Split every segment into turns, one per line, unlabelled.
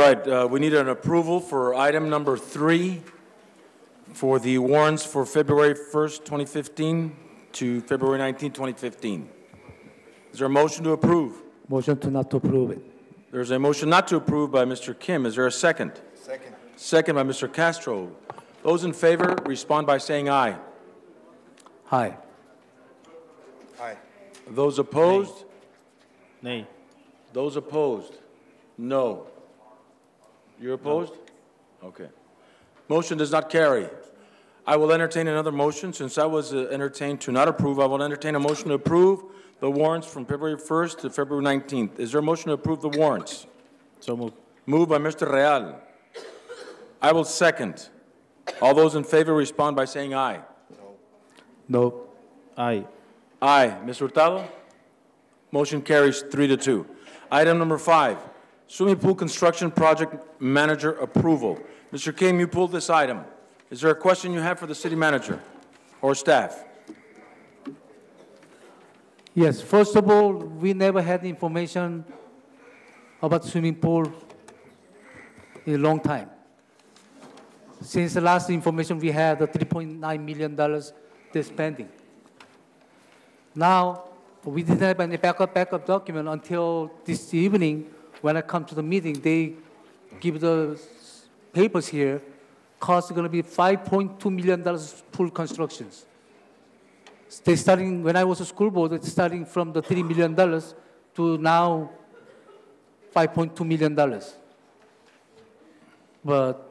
right, we need an approval for item number 3 for the warrants for February 1st, 2015 to February 19th, 2015. Is there a motion to approve?
Motion to not to approve it.
There's a motion not to approve by Mr. Kim. Is there a second?
Second.
Second by Mr. Castro. Those in favor respond by saying aye.
Aye.
Aye.
Those opposed?
Nay.
Those opposed? No. You're opposed? No. Okay. Motion does not carry. I will entertain another motion. Since I was entertained to not approve, I will entertain a motion to approve the warrants from February 1st to February 19th. Is there a motion to approve the warrants?
So moved.
Moved by Mr. Real. I will second. All those in favor respond by saying aye.
No.
Aye.
Aye. Ms. Hurtado? Motion carries 3-2. Item number 5, swimming pool construction project manager approval. Mr. Kim, you pulled this item. Is there a question you have for the city manager or staff?
Yes, first of all, we never had information about swimming pool in a long time. Since the last information we had, the $3.9 million they're spending. Now, we didn't have any backup document until this evening. When I come to the meeting, they give the papers here. Cost is going to be $5.2 million pool constructions. They starting, when I was a school board, it's starting from the $3 million to now $5.2 million. But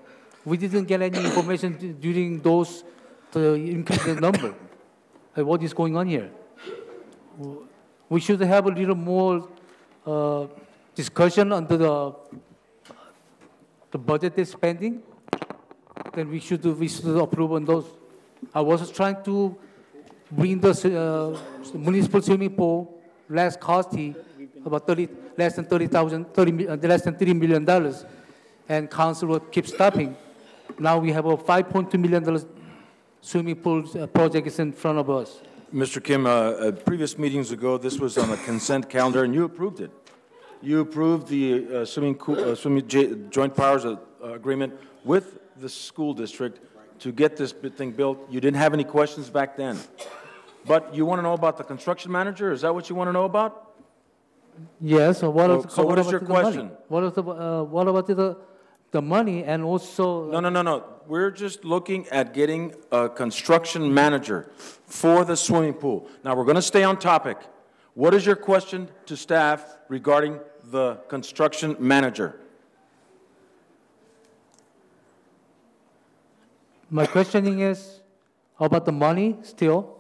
we didn't get any information during those to increase the number. What is going on here? We should have a little more discussion under the budget they're spending. Then we should approve on those. I was trying to bring the municipal swimming pool less costly, about less than $3 million, and council will keep stopping. Now we have a $5.2 million swimming pool project is in front of us.
Mr. Kim, previous meetings ago, this was on a consent calendar, and you approved it. You approved the swimming joint powers agreement with the school district to get this thing built. You didn't have any questions back then. But you want to know about the construction manager? Is that what you want to know about?
Yes. So what
is your question?
What about the money and also?
No. We're just looking at getting a construction manager for the swimming pool. Now, we're going to stay on topic. What is your question to staff regarding the construction manager?
My questioning is about the money still.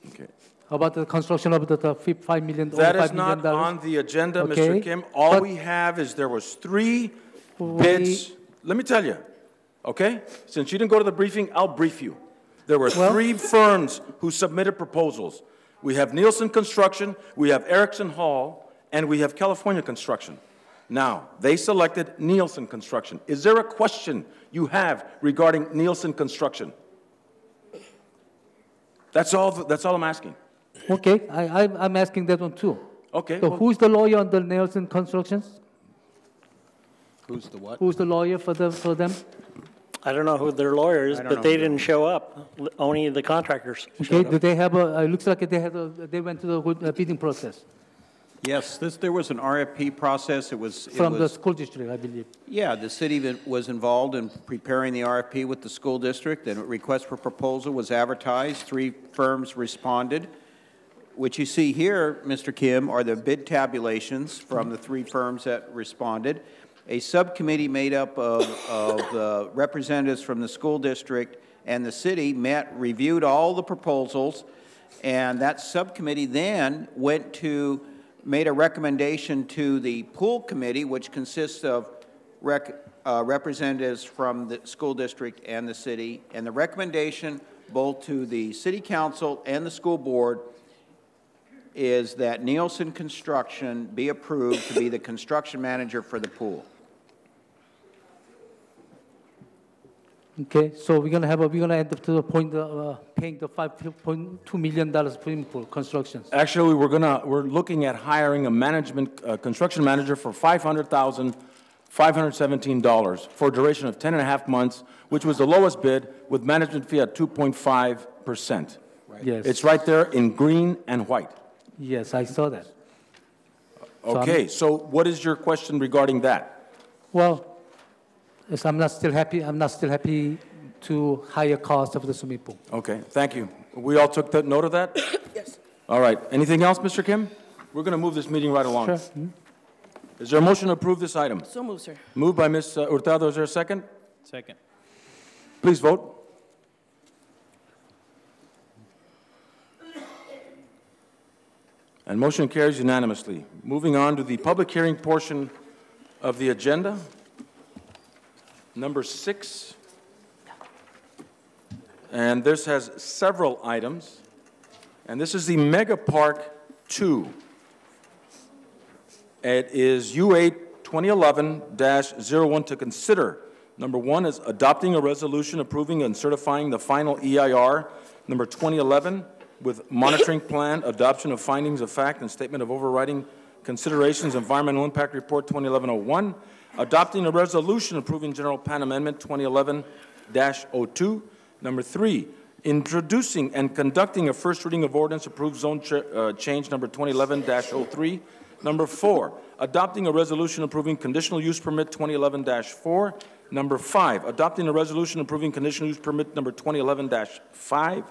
Okay.
About the construction of the $5 million.
That is not on the agenda, okay. Mr. Kim. All we have is there was 3 bids. Let me tell you, okay? Since you didn't go to the briefing, I'll brief you. There were 3 firms who submitted proposals. We have Nielsen Construction, we have Erickson Hall, and we have California Construction. Now, they selected Nielsen Construction. Is there a question you have regarding Nielsen Construction? That's all I'm asking.
Okay, I'm asking that one too.
Okay.
So who's the lawyer on the Nielsen Constructions?
Who's the what?
Who's the lawyer for them?
I don't know who their lawyer is, but they didn't show up. Only the contractors.
Okay, do they have a, it looks like they went to the bidding process.
Yes, there was an RFP process. It was
the school district, I believe.
Yeah, the city was involved in preparing the RFP with the school district, and a request for proposal was advertised. 3 firms responded. What you see here, Mr. Kim, are the bid tabulations from the 3 firms that responded. A subcommittee made up of representatives from the school district and the city met, reviewed all the proposals, and that subcommittee then made a recommendation to the pool committee, which consists of representatives from the school district and the city, and the recommendation both to the city council and the school board is that Nielsen Construction be approved to be the construction manager for the pool.
Okay, so we're gonna end up to the point paying the $5.2 million swimming pool constructions.
Actually, we're looking at hiring a construction manager for $500,000 $517 for a duration of 10 and a half months, which was the lowest bid, with management fee at 2.5%.
Yes.
It's right there in green and white.
Yes, I saw that.
Okay, so what is your question regarding that?
Well, yes, I'm not still happy. I'm not still happy to higher cost of the swimming pool.
Okay, thank you. We all took that note of that?
Yes.
All right. Anything else, Mr. Kim? We're going to move this meeting right along.
Sure.
Is there a motion to approve this item?
So moved, sir.
Moved by Ms. Hurtado. Is there a second?
Second.
Please vote. And motion carries unanimously. Moving on to the public hearing portion of the agenda. Number 6. And this has several items. And this is the Mega Park 2. It is U8 2011-01 to consider. Number 1 is adopting a resolution approving and certifying the final EIR, number 2011, with monitoring plan, adoption of findings of fact, and statement of overriding considerations, environmental impact report 2011-01, adopting a resolution approving general plan amendment 2011-02. Number 3, introducing and conducting a first reading of ordinance approved zone change number 2011-03. Number 4, adopting a resolution approving conditional use permit 2011-4. Number 5, adopting a resolution approving conditional use permit number 2011-5.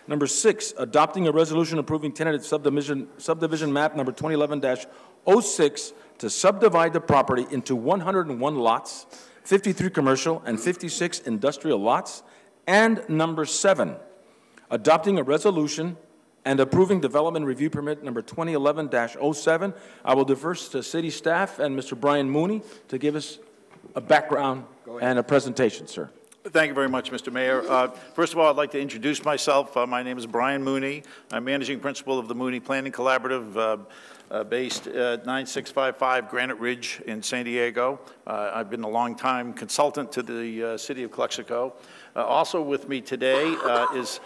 Number 6, adopting a resolution approving tentative subdivision map number 2011-06 to subdivide the property into 101 lots, 53 commercial and 56 industrial lots. And number 7, adopting a resolution and approving development review permit number 2011-07. I will defer to city staff and Mr. Brian Mooney to give us a background and a presentation, sir.
Thank you very much, Mr. Mayor. First of all, I'd like to introduce myself. My name is Brian Mooney. I'm managing principal of the Mooney Planning Collaborative based at 9655 Granite Ridge in San Diego. I've been a long-time consultant to the city of Calexico. Also with me today is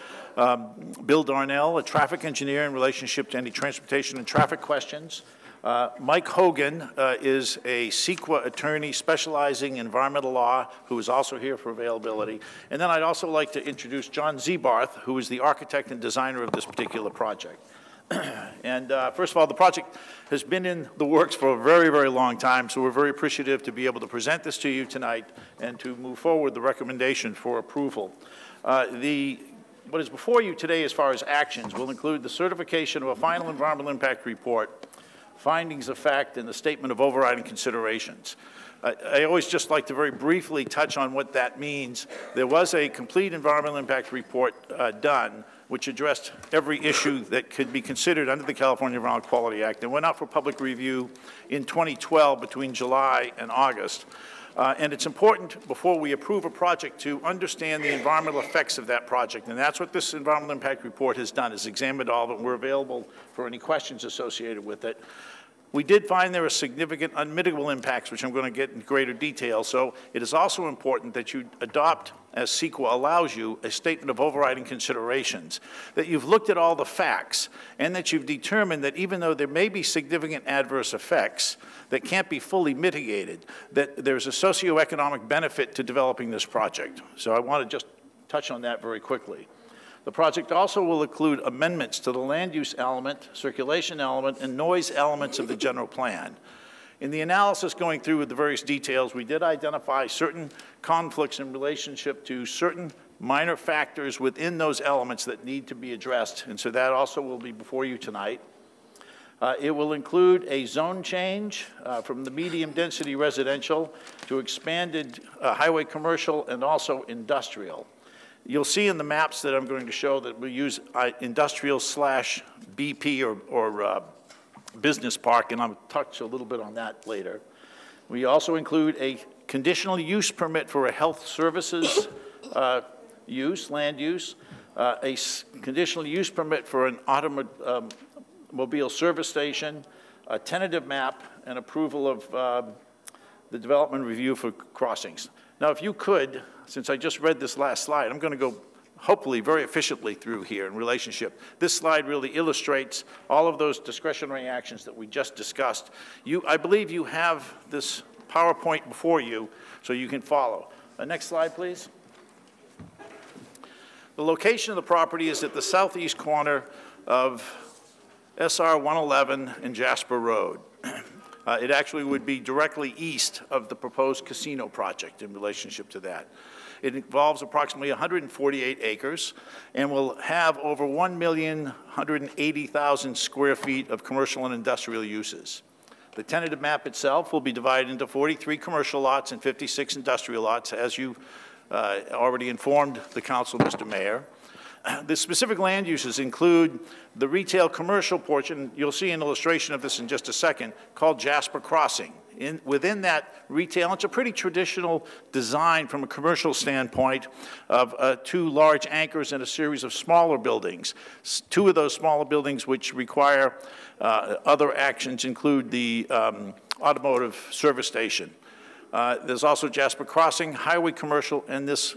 Bill Darnell, a traffic engineer in relationship to any transportation and traffic questions. Mike Hogan is a CEQA attorney specializing in environmental law who is also here for availability. And then I'd also like to introduce John Zebarth, who is the architect and designer of this particular project. And first of all, the project has been in the works for a very, very long time, so we're very appreciative to be able to present this to you tonight and to move forward the recommendation for approval. What is before you today as far as actions will include the certification of a final environmental impact report, findings of fact, and the statement of overriding considerations. I always just like to very briefly touch on what that means. There was a complete environmental impact report done, which addressed every issue that could be considered under the California Environmental Quality Act, and went out for public review in 2012 between July and August. And it's important before we approve a project to understand the environmental effects of that project. And that's what this environmental impact report has done, is examined all of it. We're available for any questions associated with it. We did find there are significant unmitigable impacts, which I'm going to get in greater detail. So it is also important that you adopt, as CEQA allows you, a statement of overriding considerations, that you've looked at all the facts, and that you've determined that even though there may be significant adverse effects that can't be fully mitigated, that there's a socioeconomic benefit to developing this project. So I want to just touch on that very quickly. The project also will include amendments to the land use element, circulation element, and noise elements of the general plan. In the analysis going through with the various details, we did identify certain conflicts in relationship to certain minor factors within those elements that need to be addressed, and so that also will be before you tonight. It will include a zone change from the medium density residential to expanded highway commercial and also industrial. You'll see in the maps that I'm going to show that we use industrial / BP or business park, and I'll touch a little bit on that later. We also include a conditional use permit for a health services land use, a conditional use permit for an automobile service station, a tentative map, and approval of the development review for crossings. Now, if you could, since I just read this last slide, I'm going to go hopefully very efficiently through here in relationship. This slide really illustrates all of those discretionary actions that we just discussed. I believe you have this PowerPoint before you so you can follow. Next slide, please. The location of the property is at the southeast corner of SR 111 and Jasper Road. It actually would be directly east of the proposed casino project in relationship to that. It involves approximately 148 acres and will have over 1,180,000 square feet of commercial and industrial uses. The tentative map itself will be divided into 43 commercial lots and 56 industrial lots, as you already informed the council, Mr. Mayor. The specific land uses include the retail commercial portion. You'll see an illustration of this in just a second, called Jasper Crossing. Within that retail, it's a pretty traditional design from a commercial standpoint of 2 large anchors and a series of smaller buildings. 2 of those smaller buildings which require other actions include the automotive service station. There's also Jasper Crossing, highway commercial, and this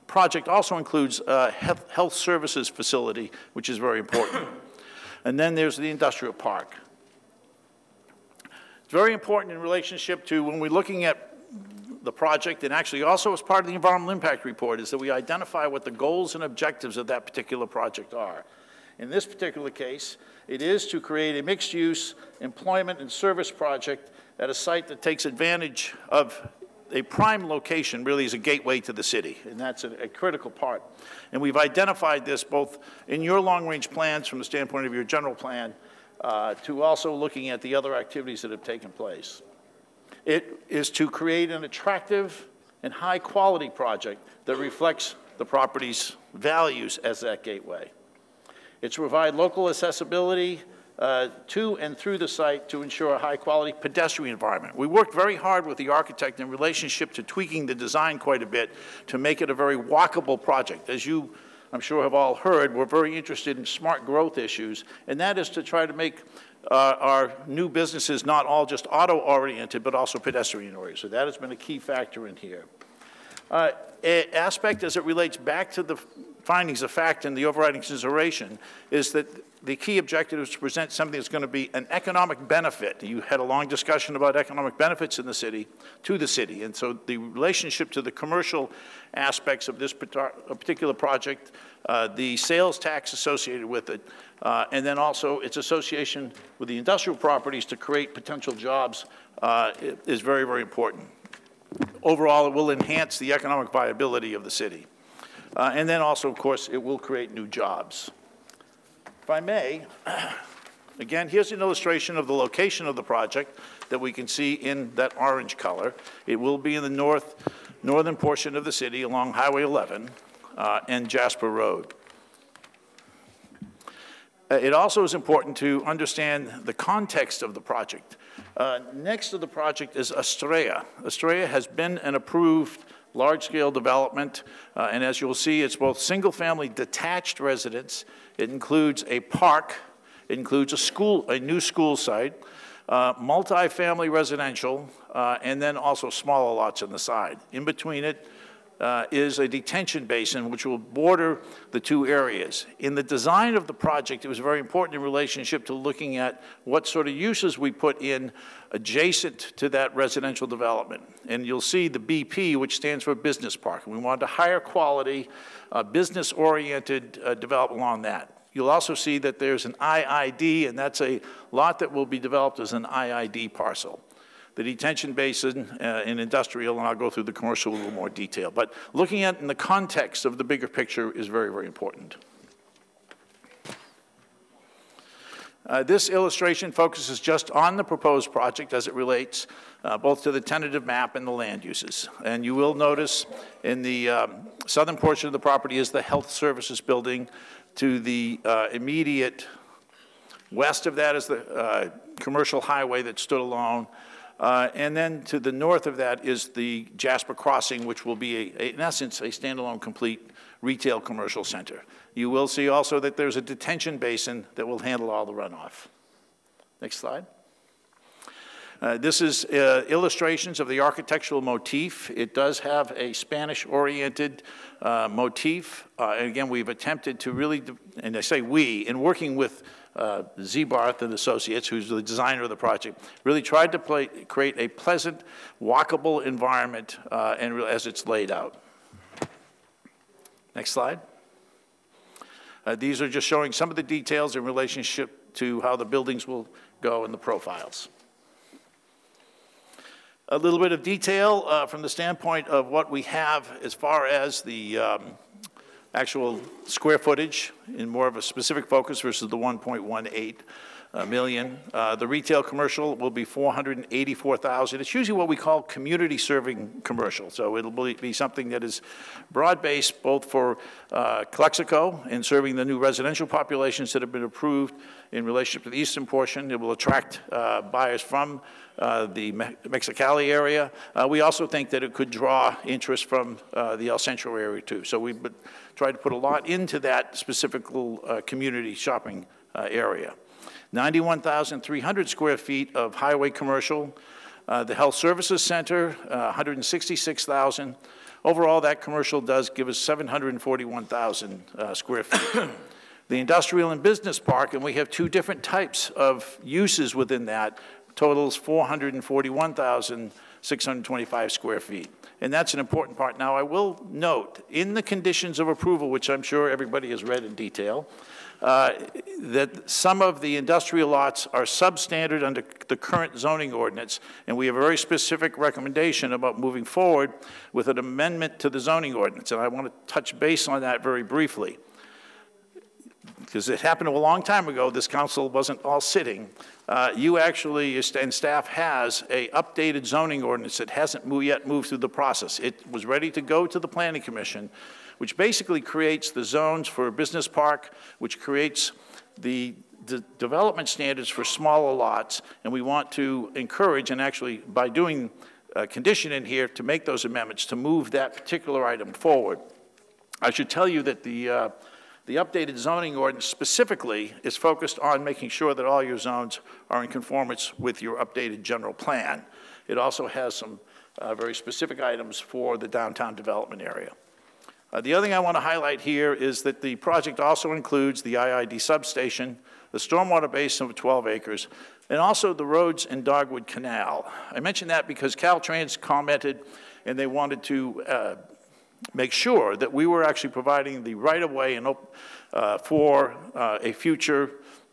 project also includes a health services facility, which is very important. And then there's the industrial park. It's very important in relationship to when we're looking at the project, and actually also as part of the environmental impact report, is that we identify what the goals and objectives of that particular project are. In this particular case, it is to create a mixed-use employment and service project at a site that takes advantage of a prime location, really is a gateway to the city, and that's a critical part. And we've identified this both in your long-range plans from the standpoint of your general plan to also looking at the other activities that have taken place. It is to create an attractive and high-quality project that reflects the property's values as that gateway. It's to provide local accessibility to and through the site to ensure a high-quality pedestrian environment. We worked very hard with the architect in relationship to tweaking the design quite a bit to make it a very walkable project. As you, I'm sure, have all heard, we're very interested in smart growth issues, and that is to try to make our new businesses not all just auto-oriented, but also pedestrian-oriented. So that has been a key factor in here. Aspect as it relates back to the findings of fact and the overriding consideration is that the key objective is to present something that's going to be an economic benefit. You had a long discussion about economic benefits in the city, to the city, and so the relationship to the commercial aspects of this particular project, the sales tax associated with it, and then also its association with the industrial properties to create potential jobs is very, very important. Overall, it will enhance the economic viability of the city. And then also, of course, it will create new jobs. If I may, again, here's an illustration of the location of the project that we can see in that orange color. It will be in the northern portion of the city along Highway 11 and Jasper Road. It also is important to understand the context of the project. Next to the project is Estrella. Estrella has been an approved large-scale development, and as you'll see, it's both single-family detached residence. It includes a park. It includes a new school site, multi-family residential, and then also smaller lots on the side. In between it is a detention basin which will border the 2 areas. In the design of the project, it was very important in relationship to looking at what sort of uses we put in adjacent to that residential development. And you'll see the BP, which stands for business park. We wanted a higher quality, business-oriented development along that. You'll also see that there's an IID, and that's a lot that will be developed as an IID parcel. The detention basin in industrial, and I'll go through the commercial in a little more detail. But looking at it in the context of the bigger picture is very, very important. This illustration focuses just on the proposed project as it relates both to the tentative map and the land uses. And you will notice in the southern portion of the property is the health services building. To the immediate west of that is the commercial highway that stood alone. And then to the north of that is the Jasper Crossing, which will be, in essence, a standalone complete retail commercial center. You will see also that there's a detention basin that will handle all the runoff. Next slide. This is illustrations of the architectural motif. It does have a Spanish-oriented motif. And again, we've attempted to really, and I say we, in working with Zebarth and Associates, who's the designer of the project, really tried to create a pleasant, walkable environment as it's laid out. Next slide. These are just showing some of the details in relationship to how the buildings will go in the profiles. A little bit of detail from the standpoint of what we have as far as the actual square footage in more of a specific focus versus the 1.18 million. The retail commercial will be 484,000. It's usually what we call community serving commercial. So it'll be something that is broad-based both for Calexico and serving the new residential populations that have been approved in relationship to the eastern portion. It will attract buyers from the Mexicali area. We also think that it could draw interest from the El Centro area too. So we've tried to put a lot into that specific community shopping area. 91,300 square feet of highway commercial. The Health Services Center, 166,000. Overall, that commercial does give us 741,000 square feet. The Industrial and Business Park, and we have two different types of uses within that, totals 441,625 square feet. And that's an important part. Now, I will note, in the conditions of approval, which I'm sure everybody has read in detail, that some of the industrial lots are substandard under the current zoning ordinance, and we have a very specific recommendation about moving forward with an amendment to the zoning ordinance. And I want to touch base on that very briefly, because it happened a long time ago. This council wasn't all sitting. You actually, and staff has a updated zoning ordinance that hasn't yet moved through the process. It was ready to go to the Planning Commission, which basically creates the zones for a business park, which creates the development standards for smaller lots. And we want to encourage, and actually by doing a condition in here to make those amendments to move that particular item forward. I should tell you that the updated zoning ordinance specifically is focused on making sure that all your zones are in conformance with your updated general plan. It also has some very specific items for the downtown development area. The other thing I want to highlight here is that the project also includes the IID substation, the stormwater basin of 12 acres, and also the roads and Dogwood Canal. I mention that because Caltrans commented and they wanted to make sure that we were actually providing the right-of-way and for a future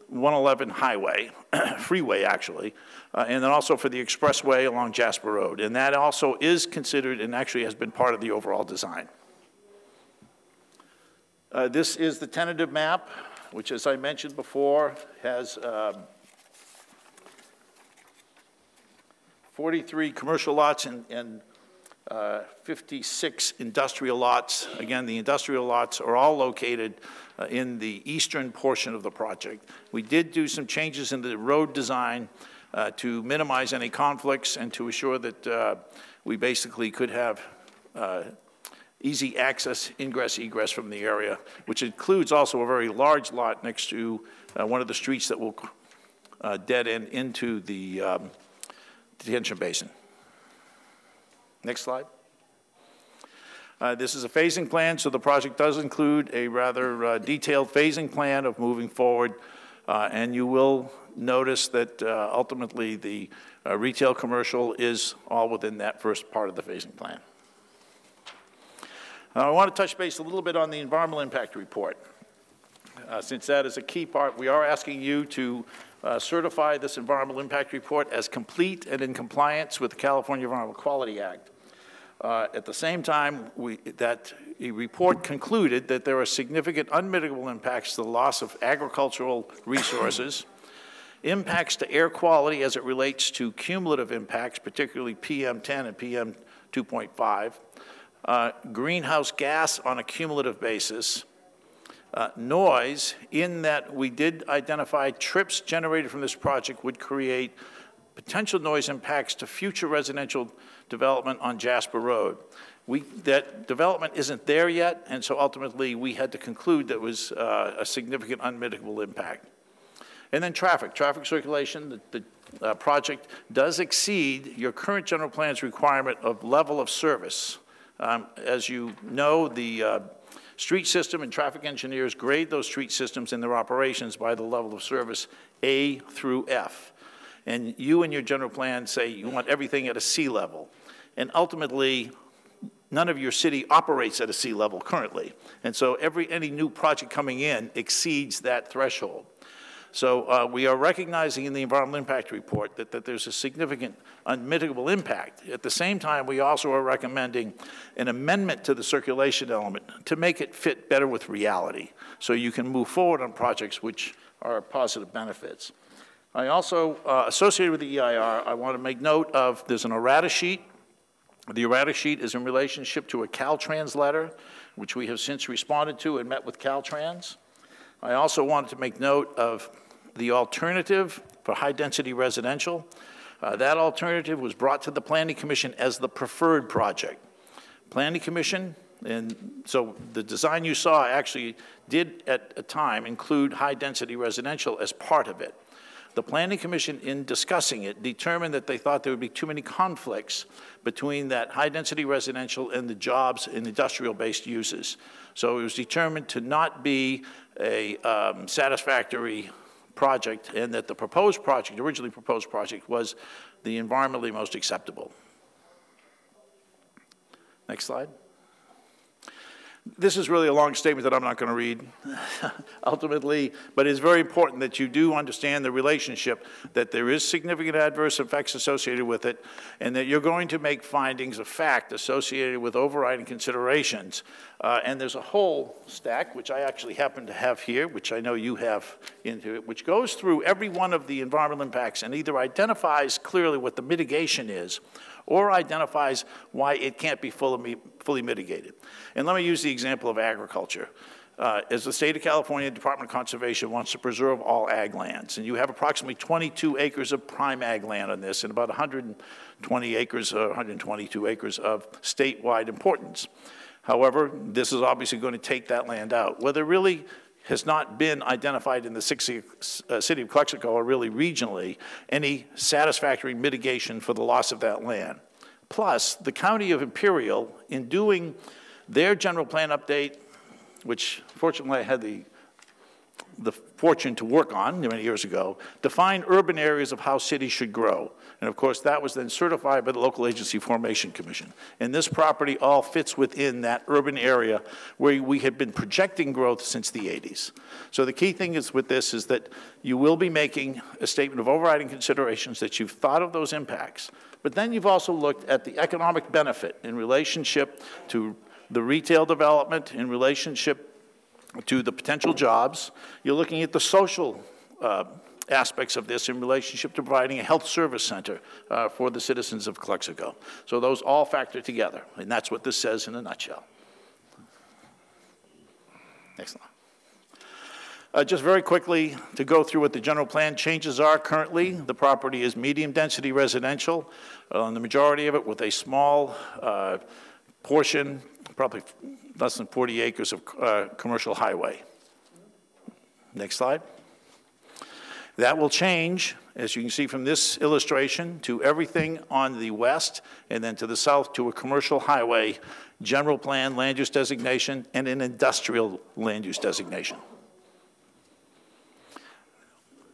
111 highway, freeway actually, and then also for the expressway along Jasper Road. And that also is considered and actually has been part of the overall design. This is the tentative map, which, as I mentioned before, has 43 commercial lots and 56 industrial lots. Again, the industrial lots are all located in the eastern portion of the project. We did do some changes in the road design to minimize any conflicts and to assure that we basically could have easy access, ingress, egress from the area, which includes also a very large lot next to one of the streets that will dead end into the detention basin. Next slide. This is a phasing plan, so the project does include a rather detailed phasing plan of moving forward, and you will notice that ultimately the retail commercial is all within that first part of the phasing plan. Now, I want to touch base a little bit on the environmental impact report. Since that is a key part, we are asking you to certify this environmental impact report as complete and in compliance with the California Environmental Quality Act. At the same time, a report concluded that there are significant unmitigable impacts to the loss of agricultural resources, impacts to air quality as it relates to cumulative impacts, particularly PM10 and PM2.5, greenhouse gas on a cumulative basis, noise, in that we did identify trips generated from this project would create potential noise impacts to future residential development on Jasper Road. That development isn't there yet, and so ultimately we had to conclude that was a significant unmitigable impact. And then traffic circulation, the project does exceed your current general plan's requirement of level of service. As you know, the Street system and traffic engineers grade those street systems and their operations by the level of service A through F. And you in your general plan say you want everything at a C level. And ultimately, none of your city operates at a C level currently. And so any new project coming in exceeds that threshold. So we are recognizing in the environmental impact report that there's a significant unmitigable impact. At the same time, we also are recommending an amendment to the circulation element to make it fit better with reality, so you can move forward on projects which are positive benefits. I also, associated with the EIR, I want to make note of, there's an errata sheet. The errata sheet is in relationship to a Caltrans letter, which we have since responded to and met with Caltrans. I also wanted to make note of the alternative for high-density residential. That alternative was brought to the Planning Commission as the preferred project. Planning Commission, and so the design you saw actually did at a time include high-density residential as part of it. The Planning Commission, in discussing it, determined that they thought there would be too many conflicts between that high-density residential and the jobs and industrial-based uses. So it was determined to not be a satisfactory project, and that the proposed project, originally proposed project, was the environmentally most acceptable. Next slide. This is really a long statement that I'm not going to read, ultimately, but it's very important that you do understand the relationship, that there is significant adverse effects associated with it, and that you're going to make findings of fact associated with overriding considerations. And there's a whole stack, which I actually happen to have here, which I know you have into it, which goes through every one of the environmental impacts and either identifies clearly what the mitigation is, or identifies why it can't be fully mitigated. And let me use the example of agriculture. As the state of California Department of Conservation wants to preserve all ag lands, and you have approximately 22 acres of prime ag land on this and about 120 acres or 122 acres of statewide importance. However, this is obviously going to take that land out. Well, there really has not been identified in the city of Calexico, or really regionally, any satisfactory mitigation for the loss of that land. Plus, the County of Imperial, in doing their general plan update, which fortunately I had the fortune to work on many years ago, defined urban areas of how cities should grow. And of course, that was then certified by the Local Agency Formation Commission. And this property all fits within that urban area where we had been projecting growth since the 80s. So the key thing is with this is that you will be making a statement of overriding considerations, that you've thought of those impacts, but then you've also looked at the economic benefit in relationship to the retail development, in relationship to the potential jobs. You're looking at the social aspects of this in relationship to providing a health service center for the citizens of Calexico. So those all factor together, and that's what this says in a nutshell. Next slide. Just very quickly to go through what the general plan changes are currently. The property is medium density residential on the majority of it, with a small portion, probably less than 40 acres of commercial highway. Next slide. That will change, as you can see from this illustration, to everything on the west and then to the south to a commercial highway, general plan, land use designation, and an industrial land use designation.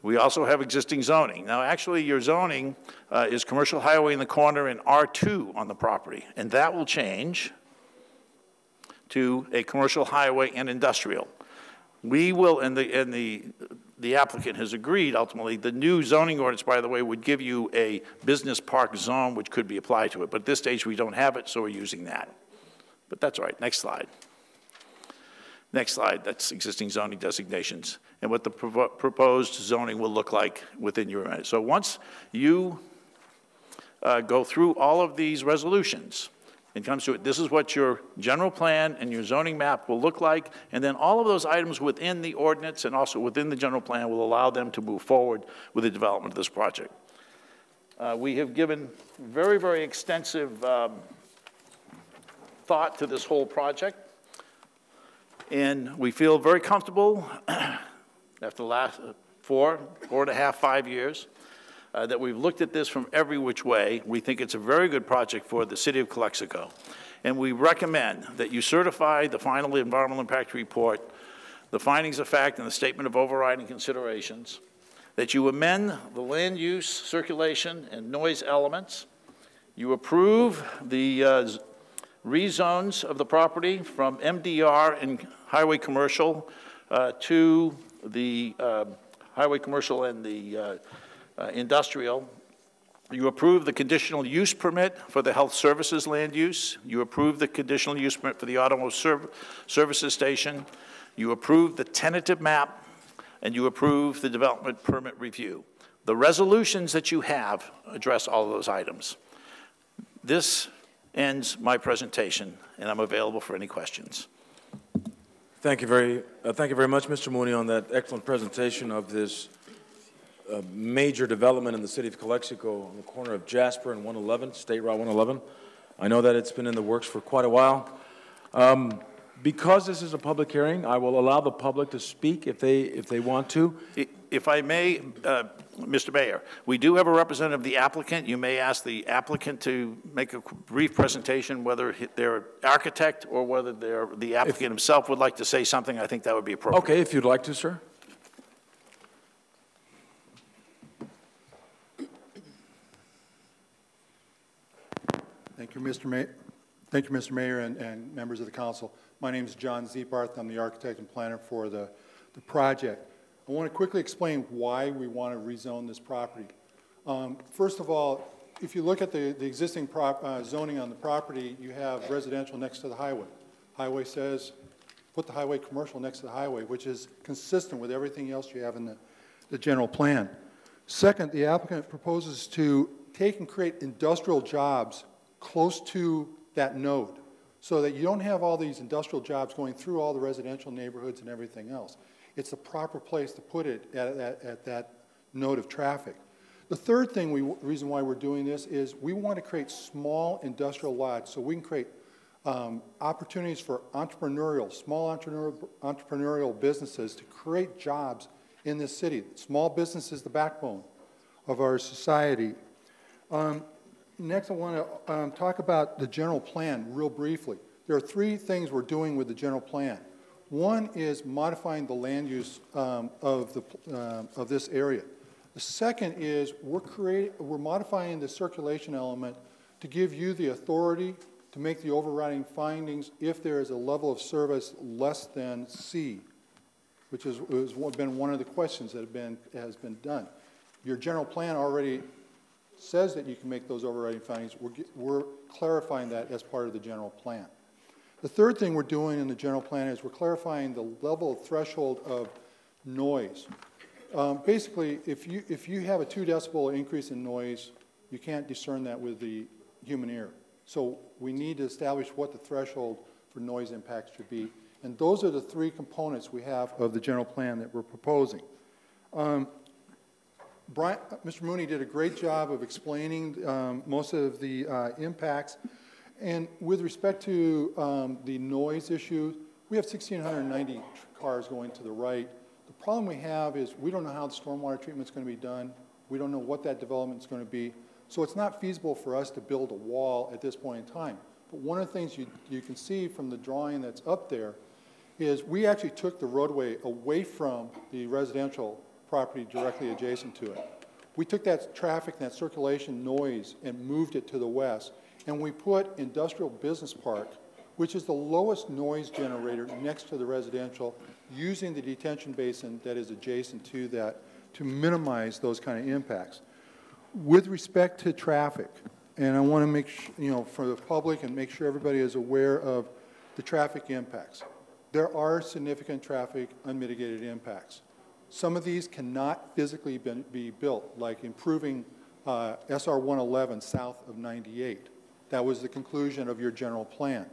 We also have existing zoning. Now, actually, your zoning is commercial highway in the corner and R2 on the property, and that will change to a commercial highway and industrial. We will, and the applicant has agreed, ultimately, the new zoning ordinance, by the way, would give you a business park zone which could be applied to it. But at this stage, we don't have it, so we're using that. But that's all right. Next slide. Next slide. That's existing zoning designations and what the proposed zoning will look like within your area. So once you go through all of these resolutions, it comes to it, this is what your general plan and your zoning map will look like, and then all of those items within the ordinance and also within the general plan will allow them to move forward with the development of this project. We have given very, very extensive thought to this whole project, and we feel very comfortable after the last 4.5, 5 years, that we've looked at this from every which way. We think it's a very good project for the city of Calexico. and we recommend that you certify the final environmental impact report, the findings of fact, and the statement of overriding considerations, that you amend the land use, circulation, and noise elements, you approve the rezones of the property from MDR and highway commercial to the highway commercial and the industrial. You approve the conditional use permit for the health services land use. You approve the conditional use permit for the automotive services station. You approve the tentative map, and you approve the development permit review. The resolutions that you have address all of those items. This ends my presentation, and I'm available for any questions.
Thank you very much, Mr. Mooney, on that excellent presentation of this major development in the city of Calexico on the corner of Jasper and 111, State Route 111. I know that it's been in the works for quite a while. Because this is a public hearing, I will allow the public to speak if they want to.
If I may, Mr. Mayor, we do have a representative of the applicant. You may ask the applicant to make a brief presentation, whether they're architect or whether the applicant himself would like to say something. I think that would be appropriate.
Okay, if you'd like to, sir.
Thank you, Mr. Mayor. Thank you, Mr. Mayor and members of the council. My name is John Ziebarth. I'm the architect and planner for the project. I want to quickly explain why we want to rezone this property. First of all, if you look at the existing zoning on the property, you have residential next to the highway. Highway says, put the highway commercial next to the highway, which is consistent with everything else you have in the general plan. Second, the applicant proposes to take and create industrial jobs close to that node, so that you don't have all these industrial jobs going through all the residential neighborhoods and everything else. It's the proper place to put it at that node of traffic. The third reason why we're doing this is we want to create small industrial lots so we can create opportunities for small entrepreneurial businesses to create jobs in this city. Small business is the backbone of our society. Next, I want to talk about the general plan real briefly. There are three things we're doing with the general plan. One is modifying the land use of this area. The second is we're modifying the circulation element to give you the authority to make the overriding findings if there is a level of service less than C, which has been one of the questions that has been done. Your general plan already says that you can make those overriding findings. We're clarifying that as part of the general plan. The third thing we're doing in the general plan is we're clarifying the level of threshold of noise. Basically, if you have a 2 decibel increase in noise, you can't discern that with the human ear. So we need to establish what the threshold for noise impacts should be. And those are the three components we have of the general plan that we're proposing. Mr. Mooney did a great job of explaining most of the impacts. And with respect to the noise issue, we have 1,690 cars going to the right. The problem we have is we don't know how the stormwater treatment is going to be done. We don't know what that development is going to be. So it's not feasible for us to build a wall at this point in time. But one of the things you can see from the drawing that's up there is we actually took the roadway away from the residential property directly adjacent to it. We took that traffic, that circulation noise, and moved it to the west. And we put Industrial Business Park, which is the lowest noise generator next to the residential, using the detention basin that is adjacent to that to minimize those kind of impacts. With respect to traffic, and I want to make sure, for the public and make sure everybody is aware of the traffic impacts. There are significant traffic unmitigated impacts. Some of these cannot physically be built, like improving SR 111 south of 98. That was the conclusion of your general plan.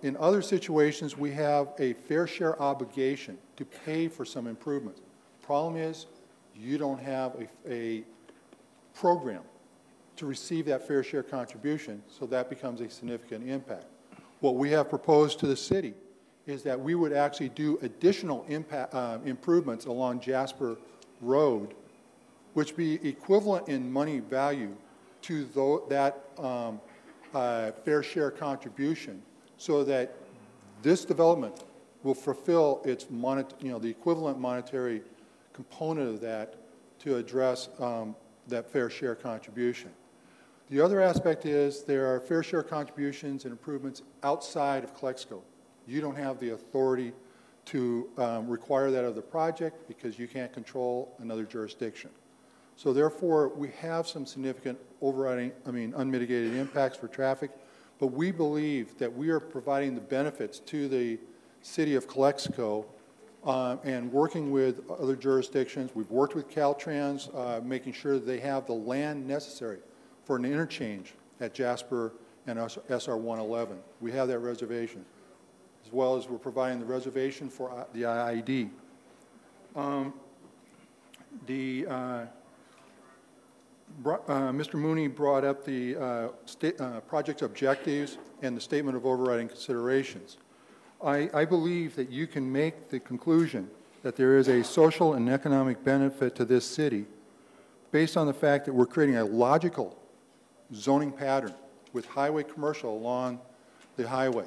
In other situations, we have a fair share obligation to pay for some improvements. Problem is, you don't have a program to receive that fair share contribution, so that becomes a significant impact. What we have proposed to the city is that we would actually do additional improvements along Jasper Road, which be equivalent in money value to that fair share contribution so that this development will fulfill its the equivalent monetary component of that to address that fair share contribution. The other aspect is there are fair share contributions and improvements outside of CoCLX. You don't have the authority to require that of the project because you can't control another jurisdiction. So therefore, we have some significant unmitigated impacts for traffic, but we believe that we are providing the benefits to the city of CoCLX and working with other jurisdictions. We've worked with Caltrans, making sure that they have the land necessary for an interchange at Jasper and SR 111. We have that reservation, as well as we're providing the reservation for the IID. Mr. Mooney brought up the project objectives and the statement of overriding considerations. I believe that you can make the conclusion that there is a social and economic benefit to this city based on the fact that we're creating a logical zoning pattern with highway commercial along the highway,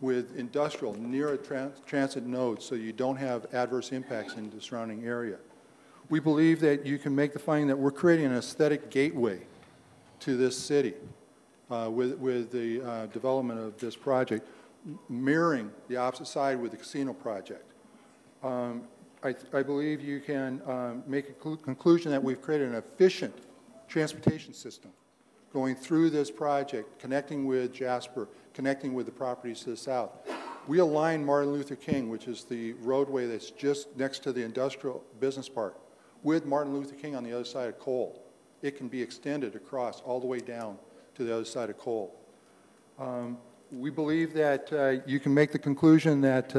with industrial near a transit node so you don't have adverse impacts in the surrounding area. We believe that you can make the finding that we're creating an aesthetic gateway to this city with the development of this project, mirroring the opposite side with the casino project. I believe you can make a conclusion that we've created an efficient transportation system going through this project, connecting with Jasper, connecting with the properties to the south. We align Martin Luther King, which is the roadway that's just next to the industrial business park, with Martin Luther King on the other side of Cole. It can be extended across all the way down to the other side of Cole. We believe that you can make the conclusion that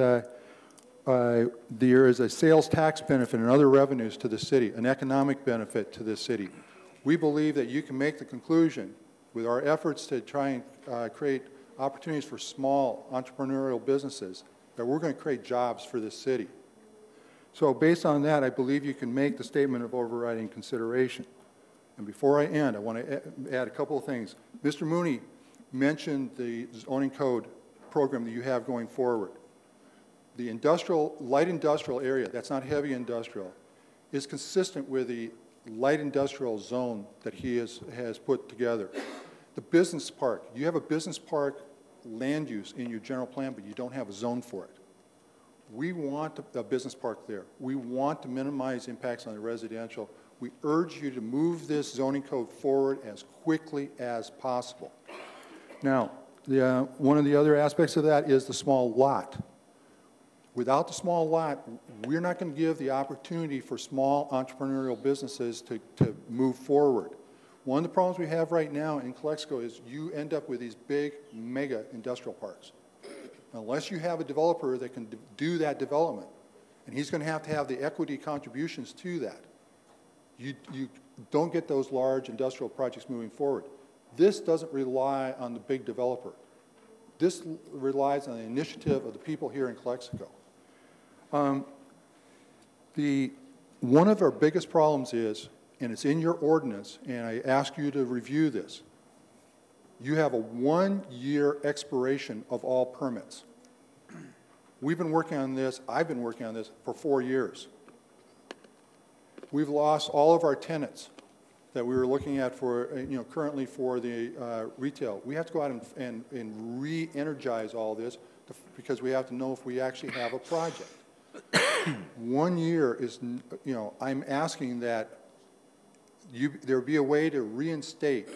there is a sales tax benefit and other revenues to the city, an economic benefit to this city. We believe that you can make the conclusion with our efforts to try and create opportunities for small entrepreneurial businesses that we're going to create jobs for this city. So based on that, I believe you can make the statement of overriding consideration. And before I end, I want to add a couple of things. Mr. Mooney mentioned the zoning code program that you have going forward. The light industrial area, that's not heavy industrial, is consistent with the light industrial zone that he has put together. The business park, you have a business park land use in your general plan, but you don't have a zone for it. We want a business park there. We want to minimize impacts on the residential. We urge you to move this zoning code forward as quickly as possible. Now, one of the other aspects of that is the small lot. Without the small lot, we're not going to give the opportunity for small entrepreneurial businesses to move forward. One of the problems we have right now in CoCLX is you end up with these big mega industrial parks. Unless you have a developer that can do that development, and he's going to have the equity contributions to that, you don't get those large industrial projects moving forward. This doesn't rely on the big developer. This relies on the initiative of the people here in CoCLX. One of our biggest problems is, and it's in your ordinance, and I ask you to review this, you have a 1-year expiration of all permits. We've been working on this, I've been working on this for 4 years. We've lost all of our tenants that we were looking at for, currently for the retail. We have to go out and re-energize all this because we have to know if we actually have a project. 1 year is, I'm asking that there be a way to reinstate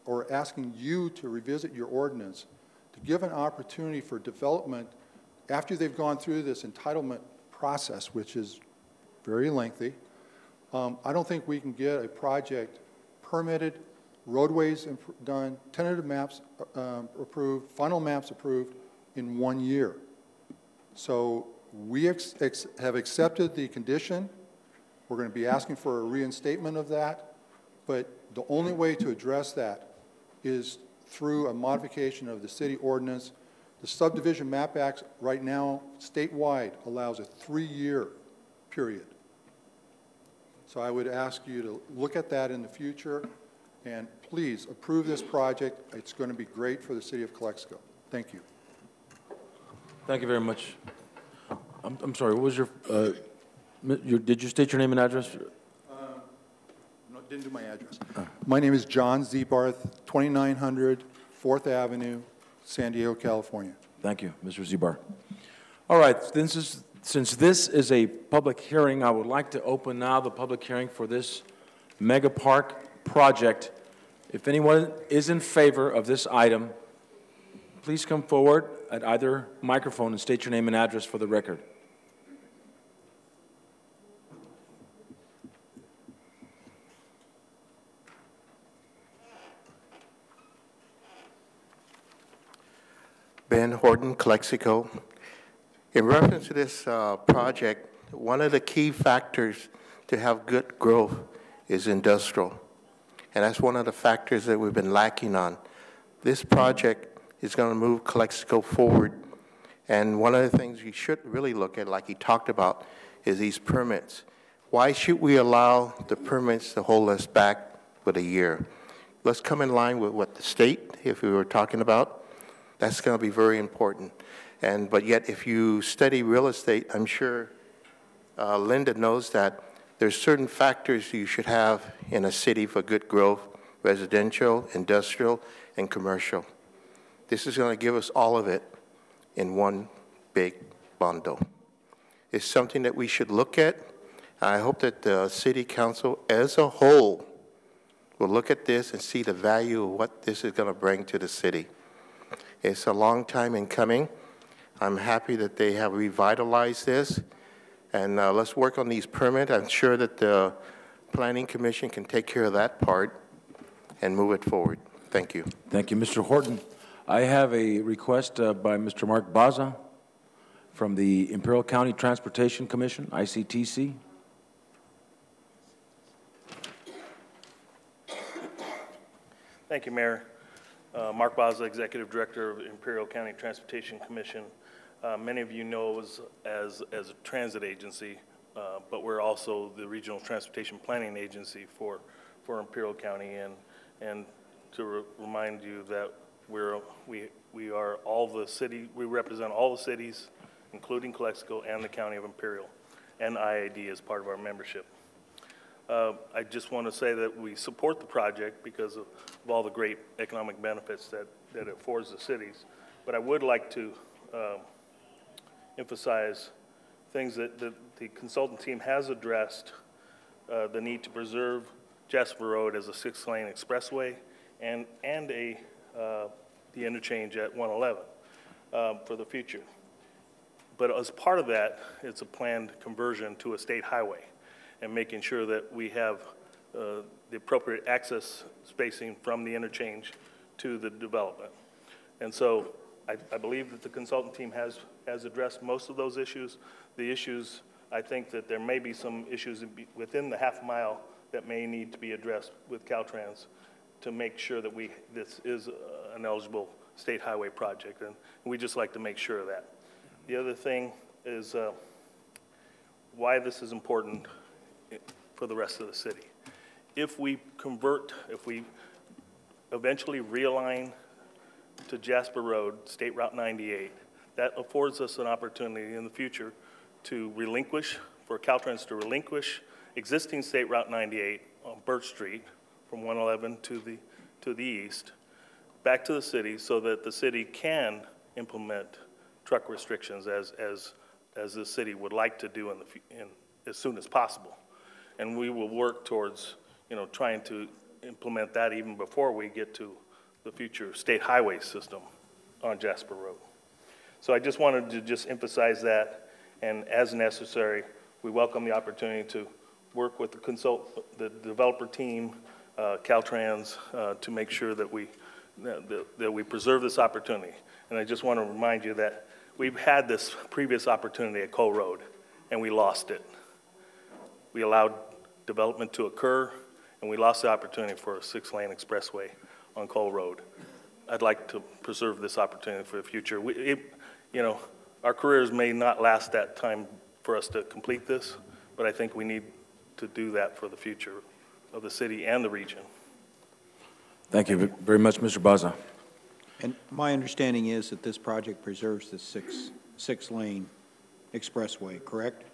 or asking you to revisit your ordinance to give an opportunity for development after they've gone through this entitlement process, which is very lengthy. I don't think we can get a project permitted, roadways done, tentative maps approved, final maps approved in 1 year. So we have accepted the condition. We're going to be asking for a reinstatement of that, but the only way to address that is through a modification of the city ordinance. The Subdivision Map Act right now, statewide, allows a 3-year period. So I would ask you to look at that in the future And please approve this project. It's going to be great for the city of Calexico. Thank you.
Thank you very much. I'm sorry, what was did you state your name and address?
No, didn't do my address. My name is John Zebarth, 2900 4th Avenue, San Diego, California.
Thank you, Mr. Zebar. All right, since this is a public hearing, I would like to open now the public hearing for this mega park project. If anyone is in favor of this item, please come forward at either microphone and state your name and address for the record.
Ben Horton, Calexico. In reference to this project, one of the key factors to have good growth is industrial. And that's one of the factors that we've been lacking on. This project is going to move Calexico forward. And one of the things you should really look at, like he talked about, is these permits. Why should we allow the permits to hold us back with a year? Let's come in line with what the state, if we were talking about. That's going to be very important. But yet, if you study real estate, I'm sure Linda knows that there's certain factors you should have in a city for good growth: residential, industrial, and commercial. This is going to give us all of it in one big bundle. It's something that we should look at. I hope that the city council as a whole will look at this and see the value of what this is going to bring to the city. It's a long time in coming. I'm happy that they have revitalized this. And let's work on these permits. I'm sure that the Planning Commission can take care of that part and move it forward. Thank you.
Thank you, Mr. Horton. I have a request by Mr. Mark Baza from the Imperial County Transportation Commission, ICTC.
Thank you, Mayor. Mark Baza, Executive Director of Imperial County Transportation Commission. Many of you know us as a transit agency, but we're also the Regional Transportation Planning Agency for Imperial County. And to remind you that we are all the city, we represent all the cities, including Calexico and the County of Imperial, and IAD is part of our membership. I just want to say that we support the project because of all the great economic benefits that it affords the cities. But I would like to emphasize things that the consultant team has addressed, the need to preserve Jasper Road as a 6-lane expressway and the interchange at 111 for the future. But as part of that, it's a planned conversion to a state highway and making sure that we have the appropriate access spacing from the interchange to the development. And so I believe that the consultant team has addressed most of those issues. The issues, I think that there may be some issues within the half mile that may need to be addressed with Caltrans to make sure that this is an eligible state highway project, and we just like to make sure of that. The other thing is why this is important for the rest of the city. If we eventually realign to Jasper Road, State Route 98, that affords us an opportunity in the future to for Caltrans to relinquish existing State Route 98 on Birch Street from 111 to the east, back to the city, so that the city can implement truck restrictions as the city would like to do as soon as possible. And we will work towards, trying to implement that even before we get to the future state highway system on Jasper Road. So I just wanted to emphasize that, and as necessary, we welcome the opportunity to work with the developer team, Caltrans, to make sure that we preserve this opportunity. And I just want to remind you that we've had this previous opportunity at Cole Road, and we lost it. We allowed development to occur, and we lost the opportunity for a 6-lane expressway on Cole Road. I'd like to preserve this opportunity for the future. Our careers may not last that time for us to complete this, but I think we need to do that for the future of the city and the region.
Thank you very much, Mr. Baza.
And my understanding is that this project preserves the six-lane expressway, correct?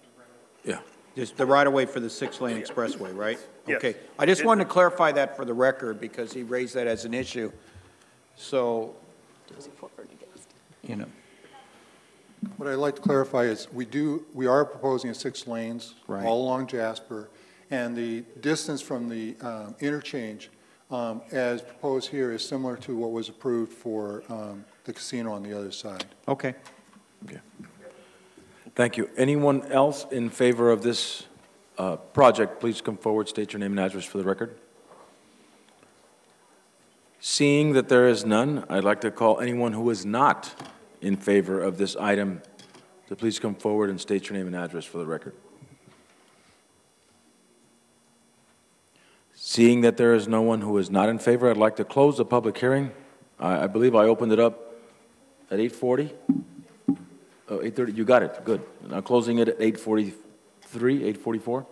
Yeah.
Just the right-of-way for the six-lane expressway, right?
Yes.
Okay. I just wanted to clarify that for the record because he raised that as an issue. So, you know.
What I'd like to clarify is we are proposing 6 lanes
Right.
all along Jasper, and the distance from the interchange as proposed here is similar to what was approved for the casino on the other side.
Okay.
Okay. Thank you. Anyone else in favor of this project, please come forward, state your name and address for the record. Seeing that there is none, I'd like to call anyone who is not in favor of this item to please come forward and state your name and address for the record. Seeing that there is no one who is not in favor, I'd like to close the public hearing. I believe I opened it up at 8:40. Oh, 8:30, you got it, good. Now closing it at 8:43, 8:44.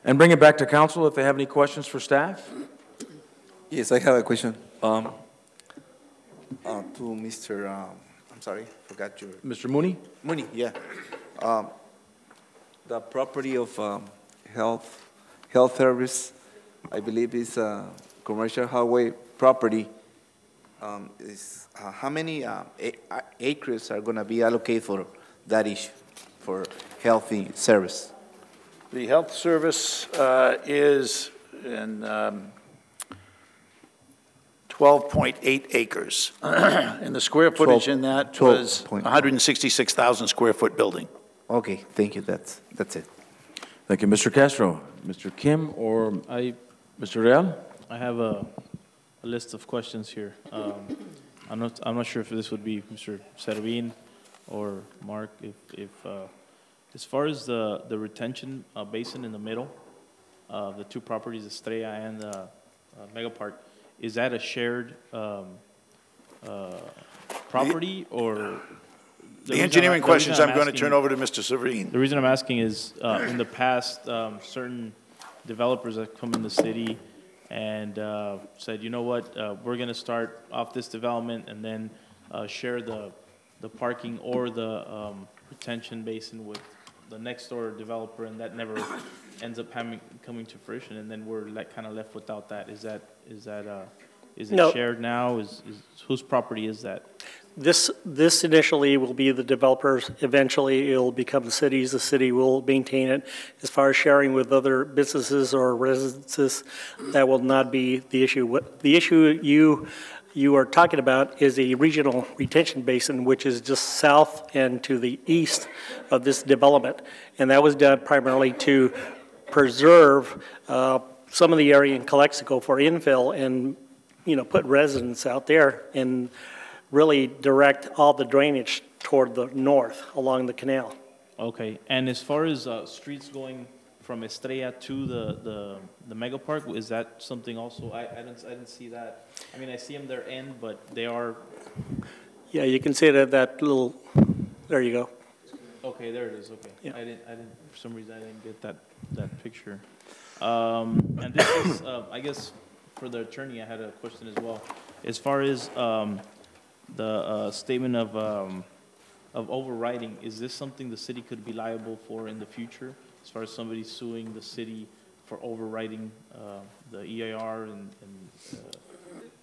And bring it back to council if they have any questions for staff.
Yes, I have a question. To Mr. I'm sorry, forgot your.
Mr. Mooney?
Mooney, yeah. The property of health service, I believe is commercial highway property. Is how many acres are going to be allocated for that issue, for healthy service?
The health service is in 12.8 acres. And the square footage in that was 166,000 square foot building.
Okay, thank you. That's it.
Thank you, Mr. Castro. Mr. Kim or Mr. Real?
I have a list of questions here. I'm not sure if this would be Mr. Servin or Mark. If as far as the retention basin in the middle of the two properties, Estrella and Mega Park, is that a shared property or?
The engineering questions I'm going to turn over to Mr. Servin.
The reason I'm asking is in the past, certain developers have come in the city and said, you know what, we're going to start off this development and then share the parking or the retention basin with the next door developer, and that never ends up coming to fruition, and then we're kind of left without that. Is it
No.
shared now? Is whose property is that?
This initially will be the developers. Eventually, it'll become the city's. The city will maintain it. As far as sharing with other businesses or residences, that will not be the issue. What the issue you are talking about is a regional retention basin, which is just south and to the east of this development, and that was done primarily to preserve some of the area in Calexico for infill and put residents out there and really direct all the drainage toward the north along the canal.
Okay, and as far as streets going from Estrella to the Mega Park, is that something also? I didn't see that. I mean, I see them their end, but they are.
Yeah, you can see that little. There you go.
Okay, there it is. Okay,
yeah.
I didn't. For some reason, I didn't get that picture. And this is, I guess, for the attorney, I had a question as well. As far as the statement of overriding, is this something the city could be liable for in the future, as far as somebody suing the city for overriding the EIR and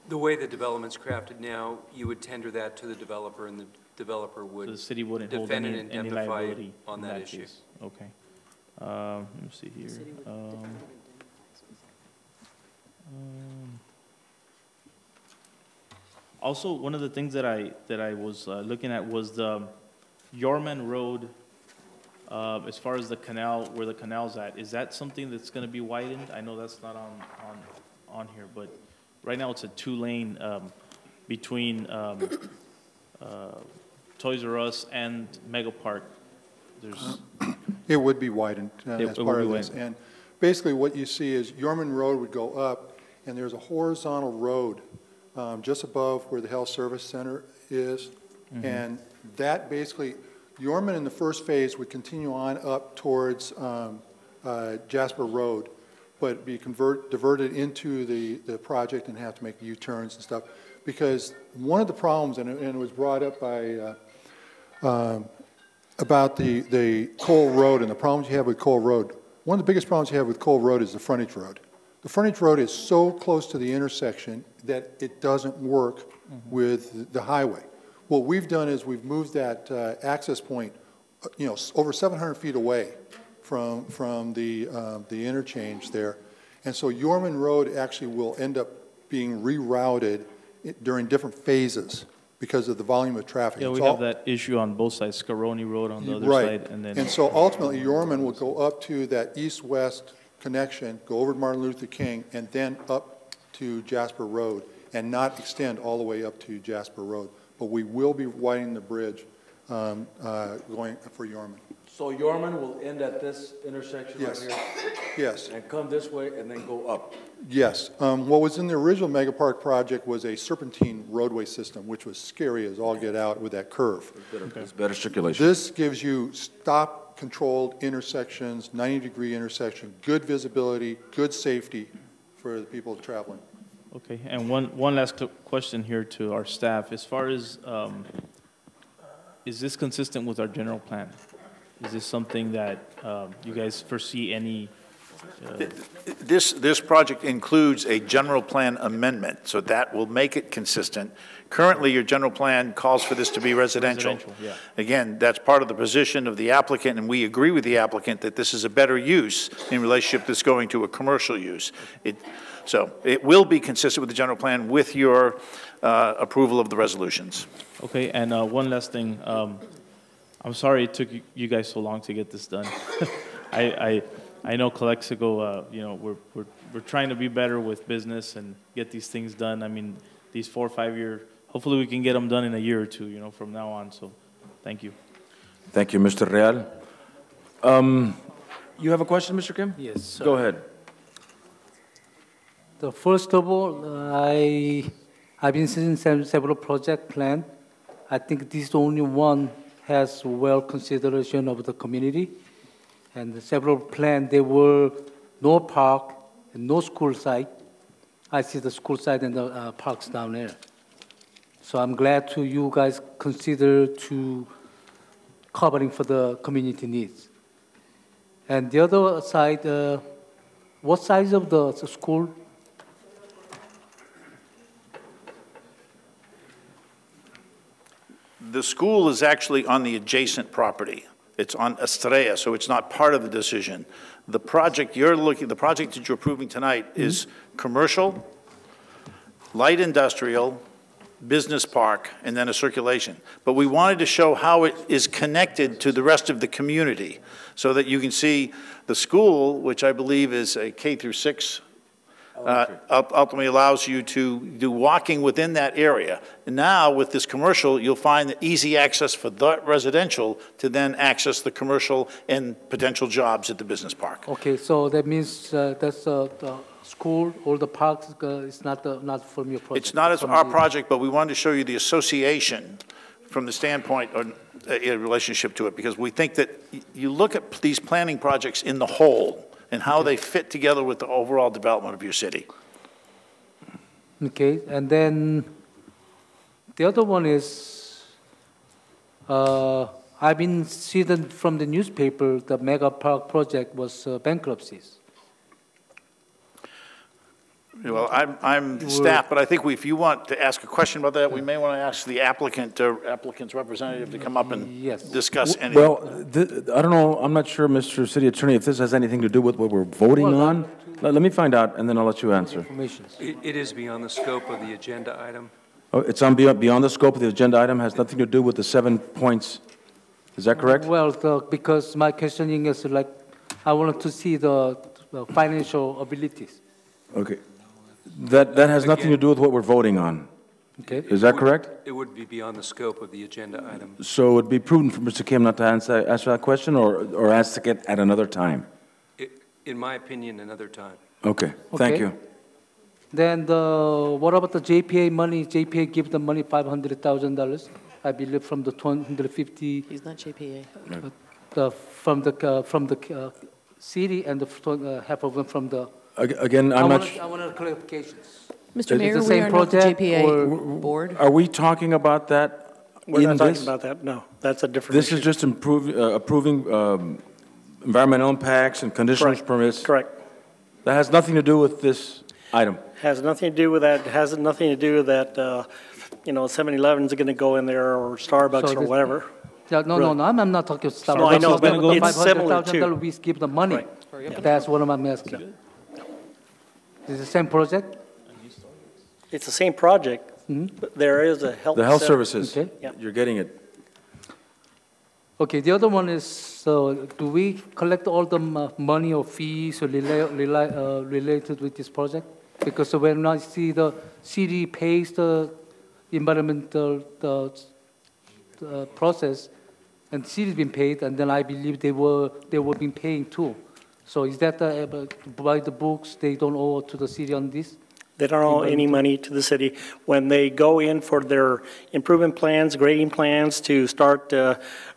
the way the development's crafted now, you would tender that to the developer, and the developer would
so the city wouldn't hold
defend
any
and indemnify
liability
on that issue.
case. Okay. Let me see here. Also, one of the things that I was looking at was the Yorman Road. As far as the canal, where the canal's at, is that something that's going to be widened? I know that's not on here, but right now it's a 2-lane between Toys R Us and Mega Park.
It would be widened as part of this. And basically what you see is Yorman Road would go up, and there's a horizontal road just above where the Health Service Center is. Mm-hmm. And that basically, Yorman in the first phase would continue on up towards Jasper Road. but be diverted into the project and have to make U-turns and stuff. Because one of the problems, and it was brought up by, about the Cole Road and the problems you have with Cole Road. One of the biggest problems you have with Cole Road is the frontage road. The frontage road is so close to the intersection that it doesn't work with the highway. What we've done is we've moved that access point, over 700 feet away from the interchange there. And so Yorman Road actually will end up being rerouted during different phases because of the volume of traffic.
Yeah, we have that issue on both sides, Scaroni Road on the other side.
And so ultimately, Yorman will go up to that east-west connection, go over to Martin Luther King, and then up to Jasper Road, and not extend all the way up to Jasper Road. But we will be widening the bridge going for Yorman.
So Yorman will end at this intersection right here?
Yes.
And come this way and then go up?
Yes. What was in the original Mega Park project was a serpentine roadway system, which was scary as all get out with that curve.
It's better circulation.
This gives you stop-controlled intersections, 90-degree intersection, good visibility, good safety for the people traveling.
Okay, and one last question here to our staff. As far as, is this consistent with our general plan? Is this something that you guys foresee any?
This project includes a general plan amendment, so that will make it consistent. Currently, your general plan calls for this to be residential.
Yeah.
Again, that's part of the position of the applicant, and we agree with the applicant that this is a better use in relationship that's going to a commercial use. So it will be consistent with the general plan with your approval of the resolutions.
Okay, and one last thing. I'm sorry it took you guys so long to get this done. I know Calexico, we're trying to be better with business and get these things done. I mean, these 4 or 5 year, hopefully we can get them done in a year or two, from now on. So, thank you.
Thank you, Mr. Real. You have a question, Mr. Kim?
Yes, sir.
Go ahead.
First of all, I've been seeing several project planned. I think this is the only one has well consideration of the community. And the several planned, there were no park and no school site. I see the school site and the parks down there. So I'm glad you guys consider to covering for the community needs. And the other side, what size of the school?
The school is actually on the adjacent property. It's on Estrella, so it's not part of the decision. The project that you're approving tonight is commercial, light industrial, business park, and then a circulation. But we wanted to show how it is connected to the rest of the community so that you can see the school, which I believe is a K through 6, ultimately allows you to do walking within that area. And now with this commercial, you'll find easy access for the residential to then access the commercial and potential jobs at the business park.
Okay, so that means that's the school or the parks is not from your project.
It's not our project, but we wanted to show you the association from the standpoint or a relationship to it, because we think that you look at these planning projects in the whole and how they fit together with the overall development of your city.
Okay, and then the other one is, I've been seeing from the newspaper, the Mega Park project was bankruptcies.
Well, I'm staff, but I think if you want to ask a question about that, we may want to ask the applicant's representative to come up and discuss anything.
Well, I don't know, I'm not sure, Mr. City Attorney, if this has anything to do with what we're voting on. Let me find out, and then I'll let you answer.
It is beyond the scope of the agenda item.
Oh, it's beyond the scope of the agenda item, has nothing to do with the 7 points. Is that correct?
Well, because my questioning is like, I wanted to see the financial abilities.
Okay. That has nothing to do with what we're voting on.
Okay.
Is that correct?
It would be beyond the scope of the agenda item.
So it would be prudent for Mr. Kim not to answer that question, or ask it at another time?
In my opinion, another time.
Okay, thank you.
Then what about the JPA money? JPA give the money $500,000, I believe, from the 250.
He's not JPA.
From the city and half of them from the.
Again, I'm not.
I want clarifications.
Mr. Mayor, we are not the JPA board.
Are we talking about that?
We're not talking about that, no. That's a different
This
issue.
is just approving environmental impacts and conditional permits?
Correct.
That has nothing to do with this item?
Has nothing to do with that, has nothing to do with that, 7-Eleven's going to go in there or Starbucks or whatever.
Yeah, no,
Really.
no, I'm not talking Starbucks.
No, I know, but it's similar
$500,000
too.
we skip the money.
Right.
That's what I'm asking. Is it the same project?
It's the same project, but there is a health.
The health
center.
services,
Okay.
Yeah.
you're getting it.
Okay, the other one is, do we collect all the money or fees related with this project? Because when I see the city pays the environmental process, and city's been paid, and then I believe they were being paying too. So is that by the books, they don't owe to the city on this?
They don't owe any money to the city. When they go in for their improvement plans, grading plans to start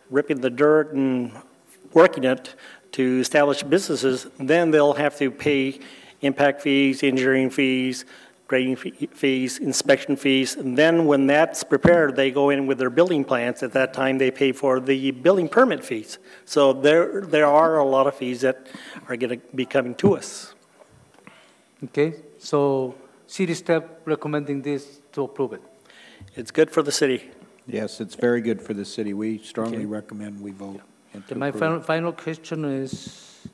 ripping the dirt and working it to establish businesses, then they'll have to pay impact fees, engineering fees, grading fees, inspection fees. And then when that's prepared, they go in with their building plans. At that time, they pay for the building permit fees. So there are a lot of fees that are going to be coming to us.
Okay, so city staff recommending this to approve it.
It's good for the city.
Yes, it's very good for the city. We strongly recommend we vote. And to
My
approve.
final question is,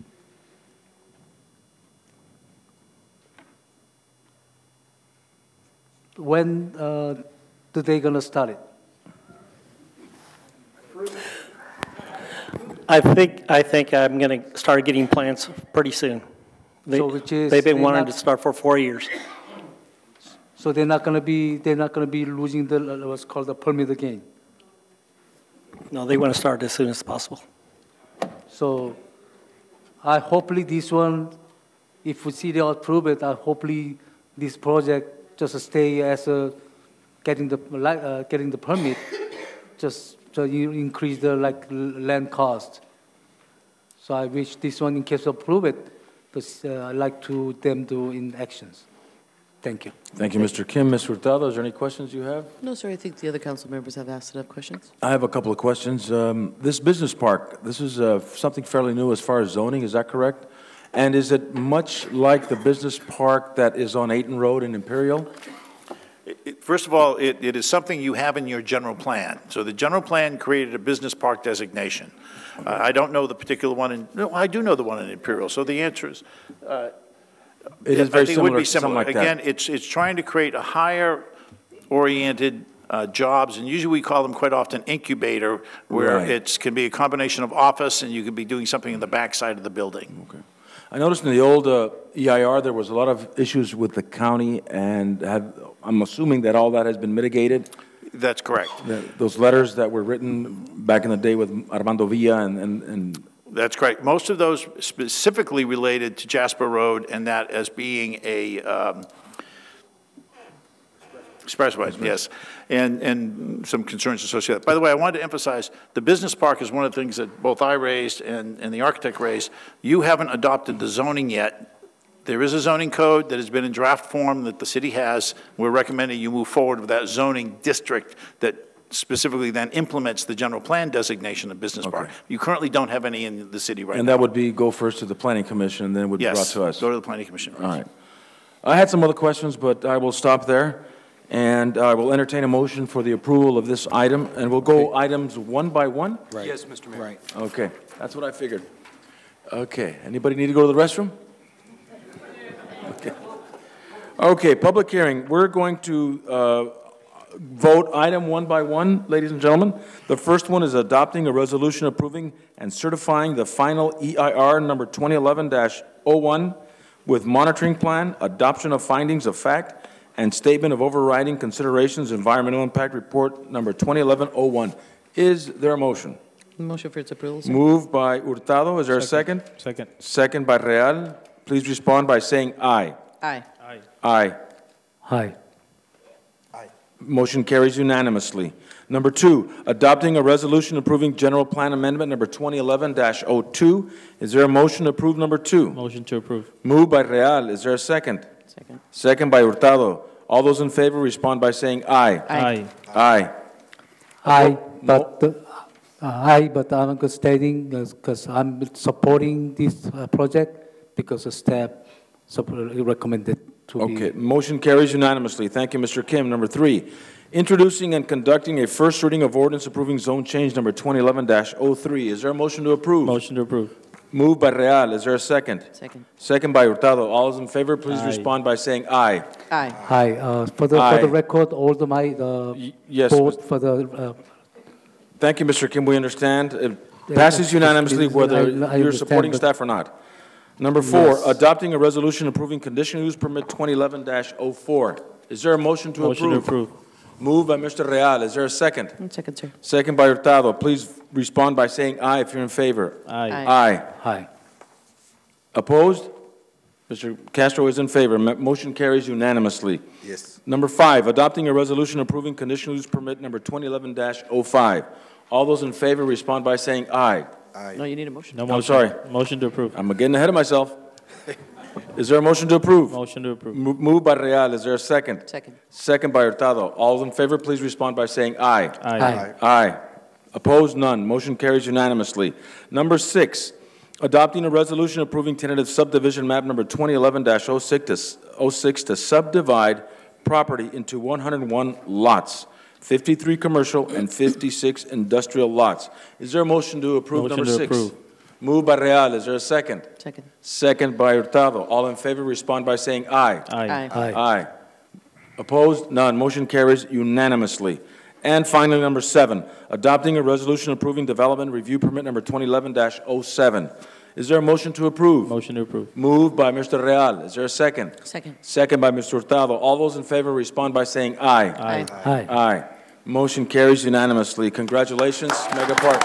when do they gonna start it?
I think I'm going to start getting plans pretty soon. They've been wanting to start for 4 years.
So they're not gonna be losing the what's called the permit again.
No, they want to start as soon as possible.
So hopefully this one, if we see they approve it, hopefully this project just stay as getting the permit, just so you increase the land cost. So I wish this one, in case of approve it, I'd like to them do in actions. Thank you.
Thank you, Mr. Kim. Ms. Hurtado, is there any questions you have?
No, sir, I think the other council members have asked enough questions.
I have a couple of questions. This business park, this is something fairly new as far as zoning, is that correct? And is it much like the business park that is on Ayton Road in Imperial?
First of all, it is something you have in your general plan. So the general plan created a business park designation. I don't know the particular one no, I do know the one in Imperial. So the answer is,
it is very
I think
similar,
it would be similar.
like
Again,
that.
it's trying to create a higher oriented jobs, and usually we call them quite often incubator, where
Right.
it can be a combination of office and you could be doing something in the backside of the building.
Okay. I noticed in the old EIR there was a lot of issues with the county, and I'm assuming that all that has been mitigated.
That's correct.
Those letters that were written back in the day with Armando Villa and
That's correct. Most of those specifically related to Jasper Road and that as being a expressway, yes, and some concerns associated. By the way, I wanted to emphasize the business park is one of the things that both I raised and the architect raised. You haven't adopted the zoning yet. There is a zoning code that has been in draft form that the city has. We're recommending you move forward with that zoning district that specifically then implements the general plan designation of business park. You currently don't have any in the city right now.
and that would go first to the planning commission, and then it would be brought
Yes,
to us.
go to the planning commission.
All right. I had some other questions, but I will stop there, and I will entertain a motion for the approval of this item, and we'll go items one by one?
Right. Yes, Mr. Mayor. Right.
Okay, that's what I figured. Okay, anybody need to go to the restroom? Okay. Okay, public hearing. We're going to vote item one by one, ladies and gentlemen. The first one is adopting a resolution approving and certifying the final EIR number 2011-01 with monitoring plan, adoption of findings of fact, and statement of overriding considerations, environmental impact report number 2011-01. Is there a motion?
Motion for its approval, sir.
Moved by Hurtado. Is there a second?
Second.
Second by Real. Please respond by saying aye.
Aye.
Aye.
Hi.
Motion carries unanimously. Number 2, adopting a resolution approving general plan amendment number 2011-02. Is there a motion to approve number 2?
Motion to approve.
Moved by Real. Is there a second?
Second.
Second by Hurtado. All those in favor respond by saying aye.
Aye.
Aye.
Aye, but I'm stating because I'm supporting this project because the staff recommended to be.
Okay, motion carries unanimously. Thank you, Mr. Kim. Number 3, introducing and conducting a first reading of ordinance approving zone change number 2011-03. Is there a motion to approve?
Motion to approve.
Moved by Real. Is there a second?
Second.
Second by Hurtado. All those in favor, please
Aye.
respond by saying aye.
Aye.
Aye. For the record, all the my
Yes.
vote for the.
Thank you, Mr. Kim. We understand. It passes unanimously whether
I
you're
understand,
supporting
but-
staff or not. Number 4,
Yes.
adopting a resolution approving conditional use permit 2011-04. Is there a motion to
Motion to
approve?
approve.
Moved by Mr. Real. Is there a second?
Second, sir.
Second by Hurtado. Please respond by saying aye if you're in favor.
Aye.
Aye.
Aye.
Opposed? Mr. Castro is in favor. Motion carries unanimously.
Yes.
Number 5, adopting a resolution approving conditional use permit number 2011-05. All those in favor respond by saying aye.
No, you need a motion.
No
I'm
motion.
sorry.
Motion to approve.
I'm getting ahead of myself. Is there a motion to approve?
Motion to approve.
Moved by Real. Is there a second?
Second.
Second by Hurtado. All in favor, please respond by saying aye.
Aye.
Aye. Opposed? None. Motion carries unanimously. Number 6, adopting a resolution approving tentative subdivision map number 2011-06 to subdivide property into 101 lots, 53 commercial and 56 industrial lots. Is there a motion to approve
Motion
number
to
6?
approve.
Moved by Real. Is there a second?
Second.
Second by Hurtado. All in favor respond by saying aye.
Aye.
Aye.
Aye. Opposed? None. Motion carries unanimously. And finally, number 7, adopting a resolution approving development review permit number 2011-07. Is there a motion to approve?
Motion to approve.
Moved by Mr. Real. Is there a second?
Second.
Second by Mr. Hurtado. All those in favor respond by saying aye.
Aye.
Aye.
Aye. Motion carries unanimously. Congratulations, Mega Park.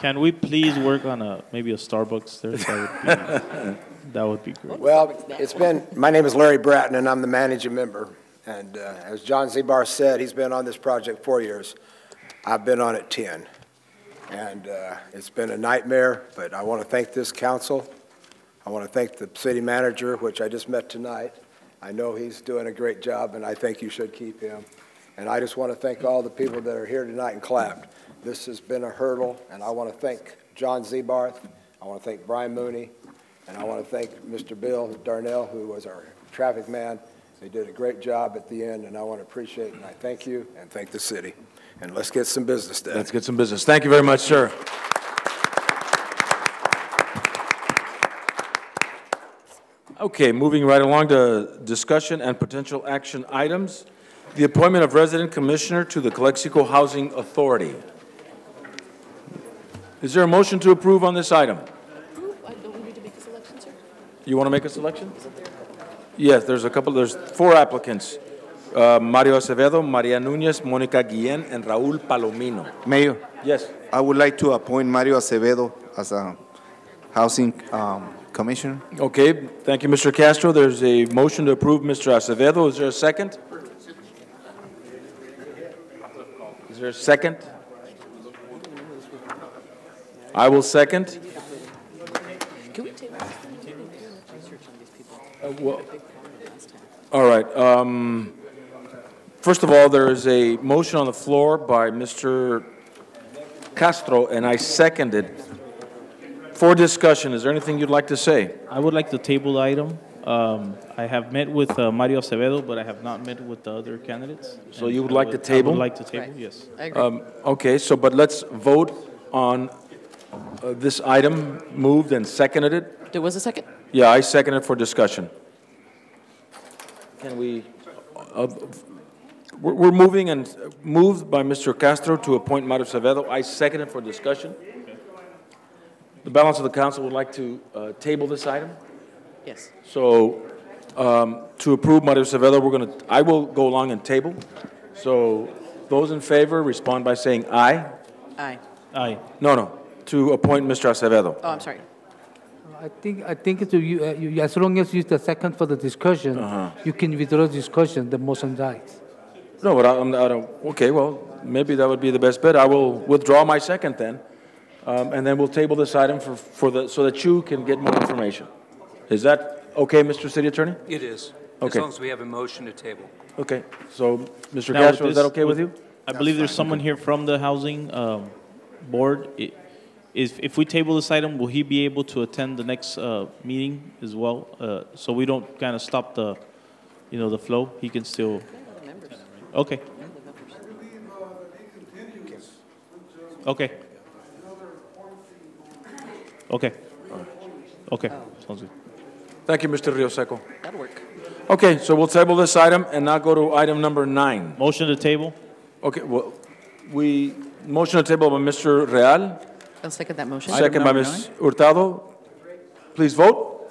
Can we please work on maybe a Starbucks there? That would be great.
Well, my name is Larry Bratton, and I'm the managing member. And as John Zebar said, he's been on this project 4 years. I've been on it 10. And it's been a nightmare, but I want to thank this council. I want to thank the city manager, which I just met tonight. I know he's doing a great job, and I think you should keep him. And I just want to thank all the people that are here tonight and clapped. This has been a hurdle, and I want to thank John Zebarth. I want to thank Brian Mooney, and I want to thank Mr. Bill Darnell, who was our traffic man. They did a great job at the end, and I want to appreciate it, and I thank you and thank the city. And let's get some business done.
Let's get some business. Thank you very much, sir. Okay, moving right along to discussion and potential action items. The appointment of resident commissioner to the Calexico Housing Authority. Is there a motion to approve on this item?
Don't we need to make a selection, sir?
You want to make a selection? Yes, there's 4 applicants. Mario Acevedo, Maria Nunez, Monica Guillen, and Raul Palomino.
Mayor,
Yes.
I would like to appoint Mario Acevedo as a housing commissioner.
Okay, thank you, Mr. Castro. There's a motion to approve Mr. Acevedo. Is there a second? Is there a second? I will second.
Can we table this?
Well, all right. First of all, there is a motion on the floor by Mr. Castro, and I seconded. For discussion, is there anything you'd like to say?
I would like to table the item. I have met with Mario Acevedo, but I have not met with the other candidates.
So you would like to table?
I would like to table,
Right.
yes.
I agree.
Okay, but let's vote on this item. Moved and seconded it.
There was a second?
Yeah, I seconded for discussion. Can we, we're moving and moved by Mr. Castro to appoint Mario Acevedo. I seconded for discussion. The balance of the council would like to table this item.
Yes.
So to approve Mario Acevedo, I will go along and table. So those in favor respond by saying aye.
Aye.
Aye.
No, to appoint Mr. Acevedo.
Oh, I'm sorry.
I think it's as long as you use the second for the discussion, you can withdraw discussion, the motion dies.
No, but I don't, okay, well, maybe that would be the best bet. I will withdraw my second then, and then we'll table this item so that you can get more information. Is that okay, Mr. City Attorney?
It is,
Okay.
as long as we have a motion to table.
Okay, so, Mr.
Now,
Castro, is that okay with you?
I believe there's someone here from the housing board. If we table this item, will he be able to attend the next meeting as well? So we don't kind of stop the, the flow. He can still. Okay. Okay. Okay. Okay. Sounds good.
Thank you, Mr. Rioseco.
That'll work.
Okay, so we'll table this item and now go to item number 9.
Motion to table.
Okay, well, motion to table by Mr. Real.
I'll second that motion.
Second by Ms. Hurtado. Please vote.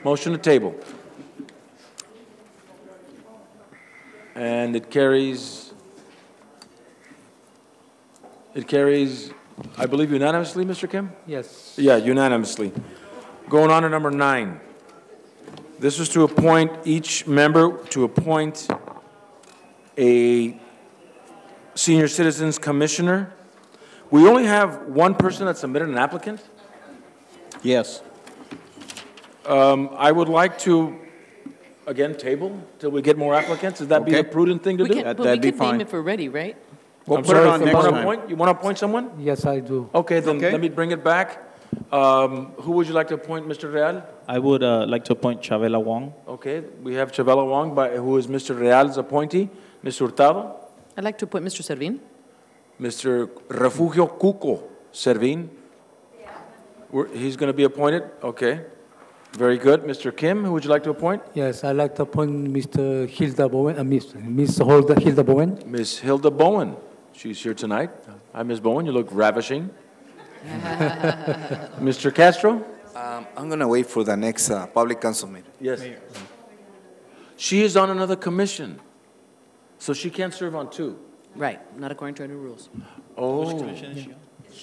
Motion to table. And it carries, I believe unanimously, Mr. Kim?
Yes.
Yeah, unanimously. Going on to number 9. This is to appoint each member to appoint a senior citizens commissioner. We only have one person that submitted an applicant.
Yes.
I would like to, again, table till we get more applicants. Would that be a prudent thing to do?
But we can name if we're ready, right?
We'll
I'm
put
sorry,
it on
you
next
want to
time.
appoint? You want to appoint someone?
Yes, I do.
Okay, then
Okay.
let me bring it back. Who would you like to appoint, Mr. Real?
I would like to appoint Chavela Wong.
Okay, we have Chavela Wong, who is Mr. Real's appointee. Ms. Hurtado?
I'd like to appoint Mr. Servin.
Mr. Refugio Cuco Servin? He's going to be appointed? Okay. Very good. Mr. Kim, who would you like to appoint?
Yes, I'd like to appoint Mr. Hilda Bowen, Miss Hilda Bowen.
Ms. Hilda Bowen. She's here tonight. Hi, Ms. Bowen. You look ravishing. Mr. Castro?
I'm going to wait for the next public council meeting.
Yes. She is on another commission, so she can't serve on 2.
Right, not according to our new rules.
Oh.
Which commission is she on?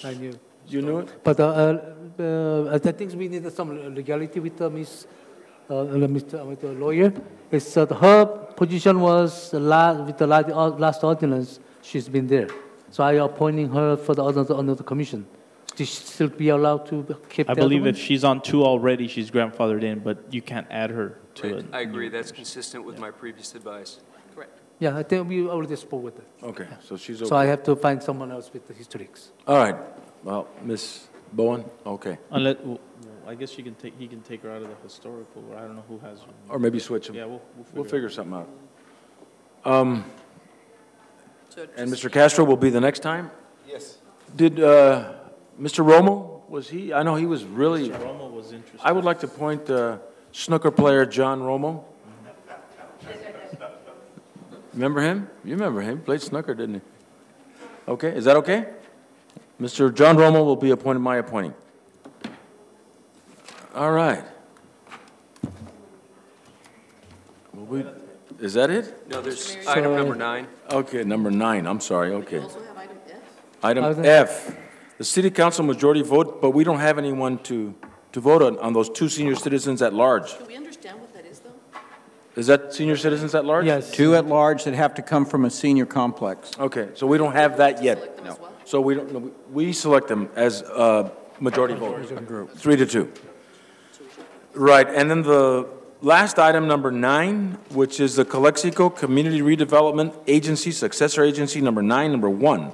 I knew.
You knew it?
But I think we need some legality with with the lawyer. It's her position was with the last ordinance. She's been there, so I am appointing her for the another commission. She still be allowed to keep.
I believe if she's on 2 already, she's grandfathered in, but you can't add her to it.
I agree, that's consistent with my previous advice.
Correct.
Yeah, I think we already spoke with her.
Okay, so she's okay.
So I have to find someone else with the historics.
All right. Well, Ms. Bowen, okay.
Unless, I guess he can take her out of the historical, or I don't know who has her.
Or maybe switch them.
Yeah,
We'll figure something out. And Mr. Castro will be the next time?
Yes.
Did Mr. Romo, was he? I know he was really.
Mr. Romo was interested.
I would like to appoint snooker player John Romo. Remember him? You remember him. Played snooker, didn't he? Okay, is that okay? Mr. John Romo will be appointed my appointing. All right. Is that it?
No, there's item number 9.
Okay, number 9, I'm sorry, okay.
We also have item F.
Item F, the city council majority vote, but we don't have anyone to vote on those 2 senior citizens at large.
Do we understand what that is, though?
Is that senior citizens at large?
Yes.
2 at large that have to come from a senior complex.
Okay, so we don't have that yet.
Select them as well?
So we don't, no, we select them as majority vote, 3-2. Right, and then the last item, number 9, which is the CoCLX Community Redevelopment Agency, successor agency number 9, number 1.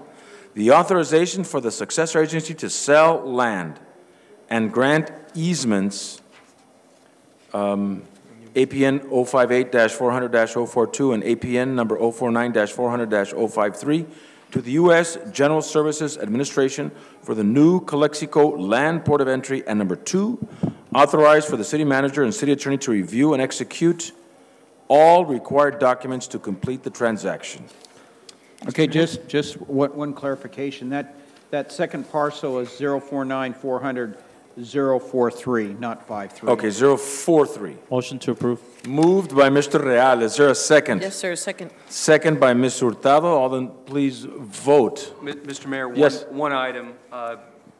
The authorization for the successor agency to sell land and grant easements, APN 058-400-042 and APN number 049-400-053, to the U.S. General Services Administration for the new CoCLX Land Port of Entry, and number 2, authorized for the city manager and city attorney to review and execute all required documents to complete the transaction.
Okay, just one clarification. That second parcel is 049-400-043, not 53.
Okay, 043.
Motion to approve.
Moved by Mr. Real. Is there a second?
Yes, sir, second.
Second by Ms. Hurtado. All then please vote.
Mr. Mayor,
Yes.
one item.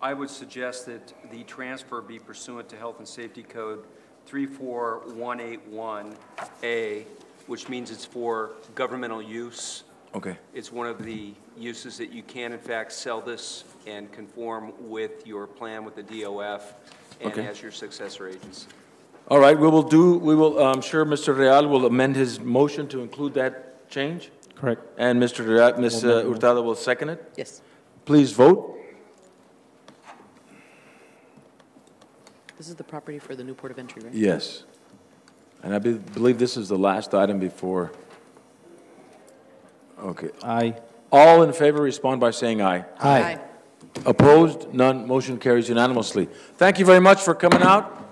I would suggest that the transfer be pursuant to Health and Safety Code 34181A, which means it's for governmental use.
Okay.
It's one of the uses that you can, in fact, sell this and conform with your plan with the DOF and
Okay.
as your successor agency.
All right, I'm sure Mr. Real will amend his motion to include that change.
Correct.
And Mr. Real, Ms. Hurtado will second it.
Yes.
Please vote.
This is the property for the new port of entry, right?
Yes. And I believe this is the last item before. Okay.
Aye.
All in favor respond by saying aye.
Aye.
Opposed? None. Motion carries unanimously. Thank you very much for coming out.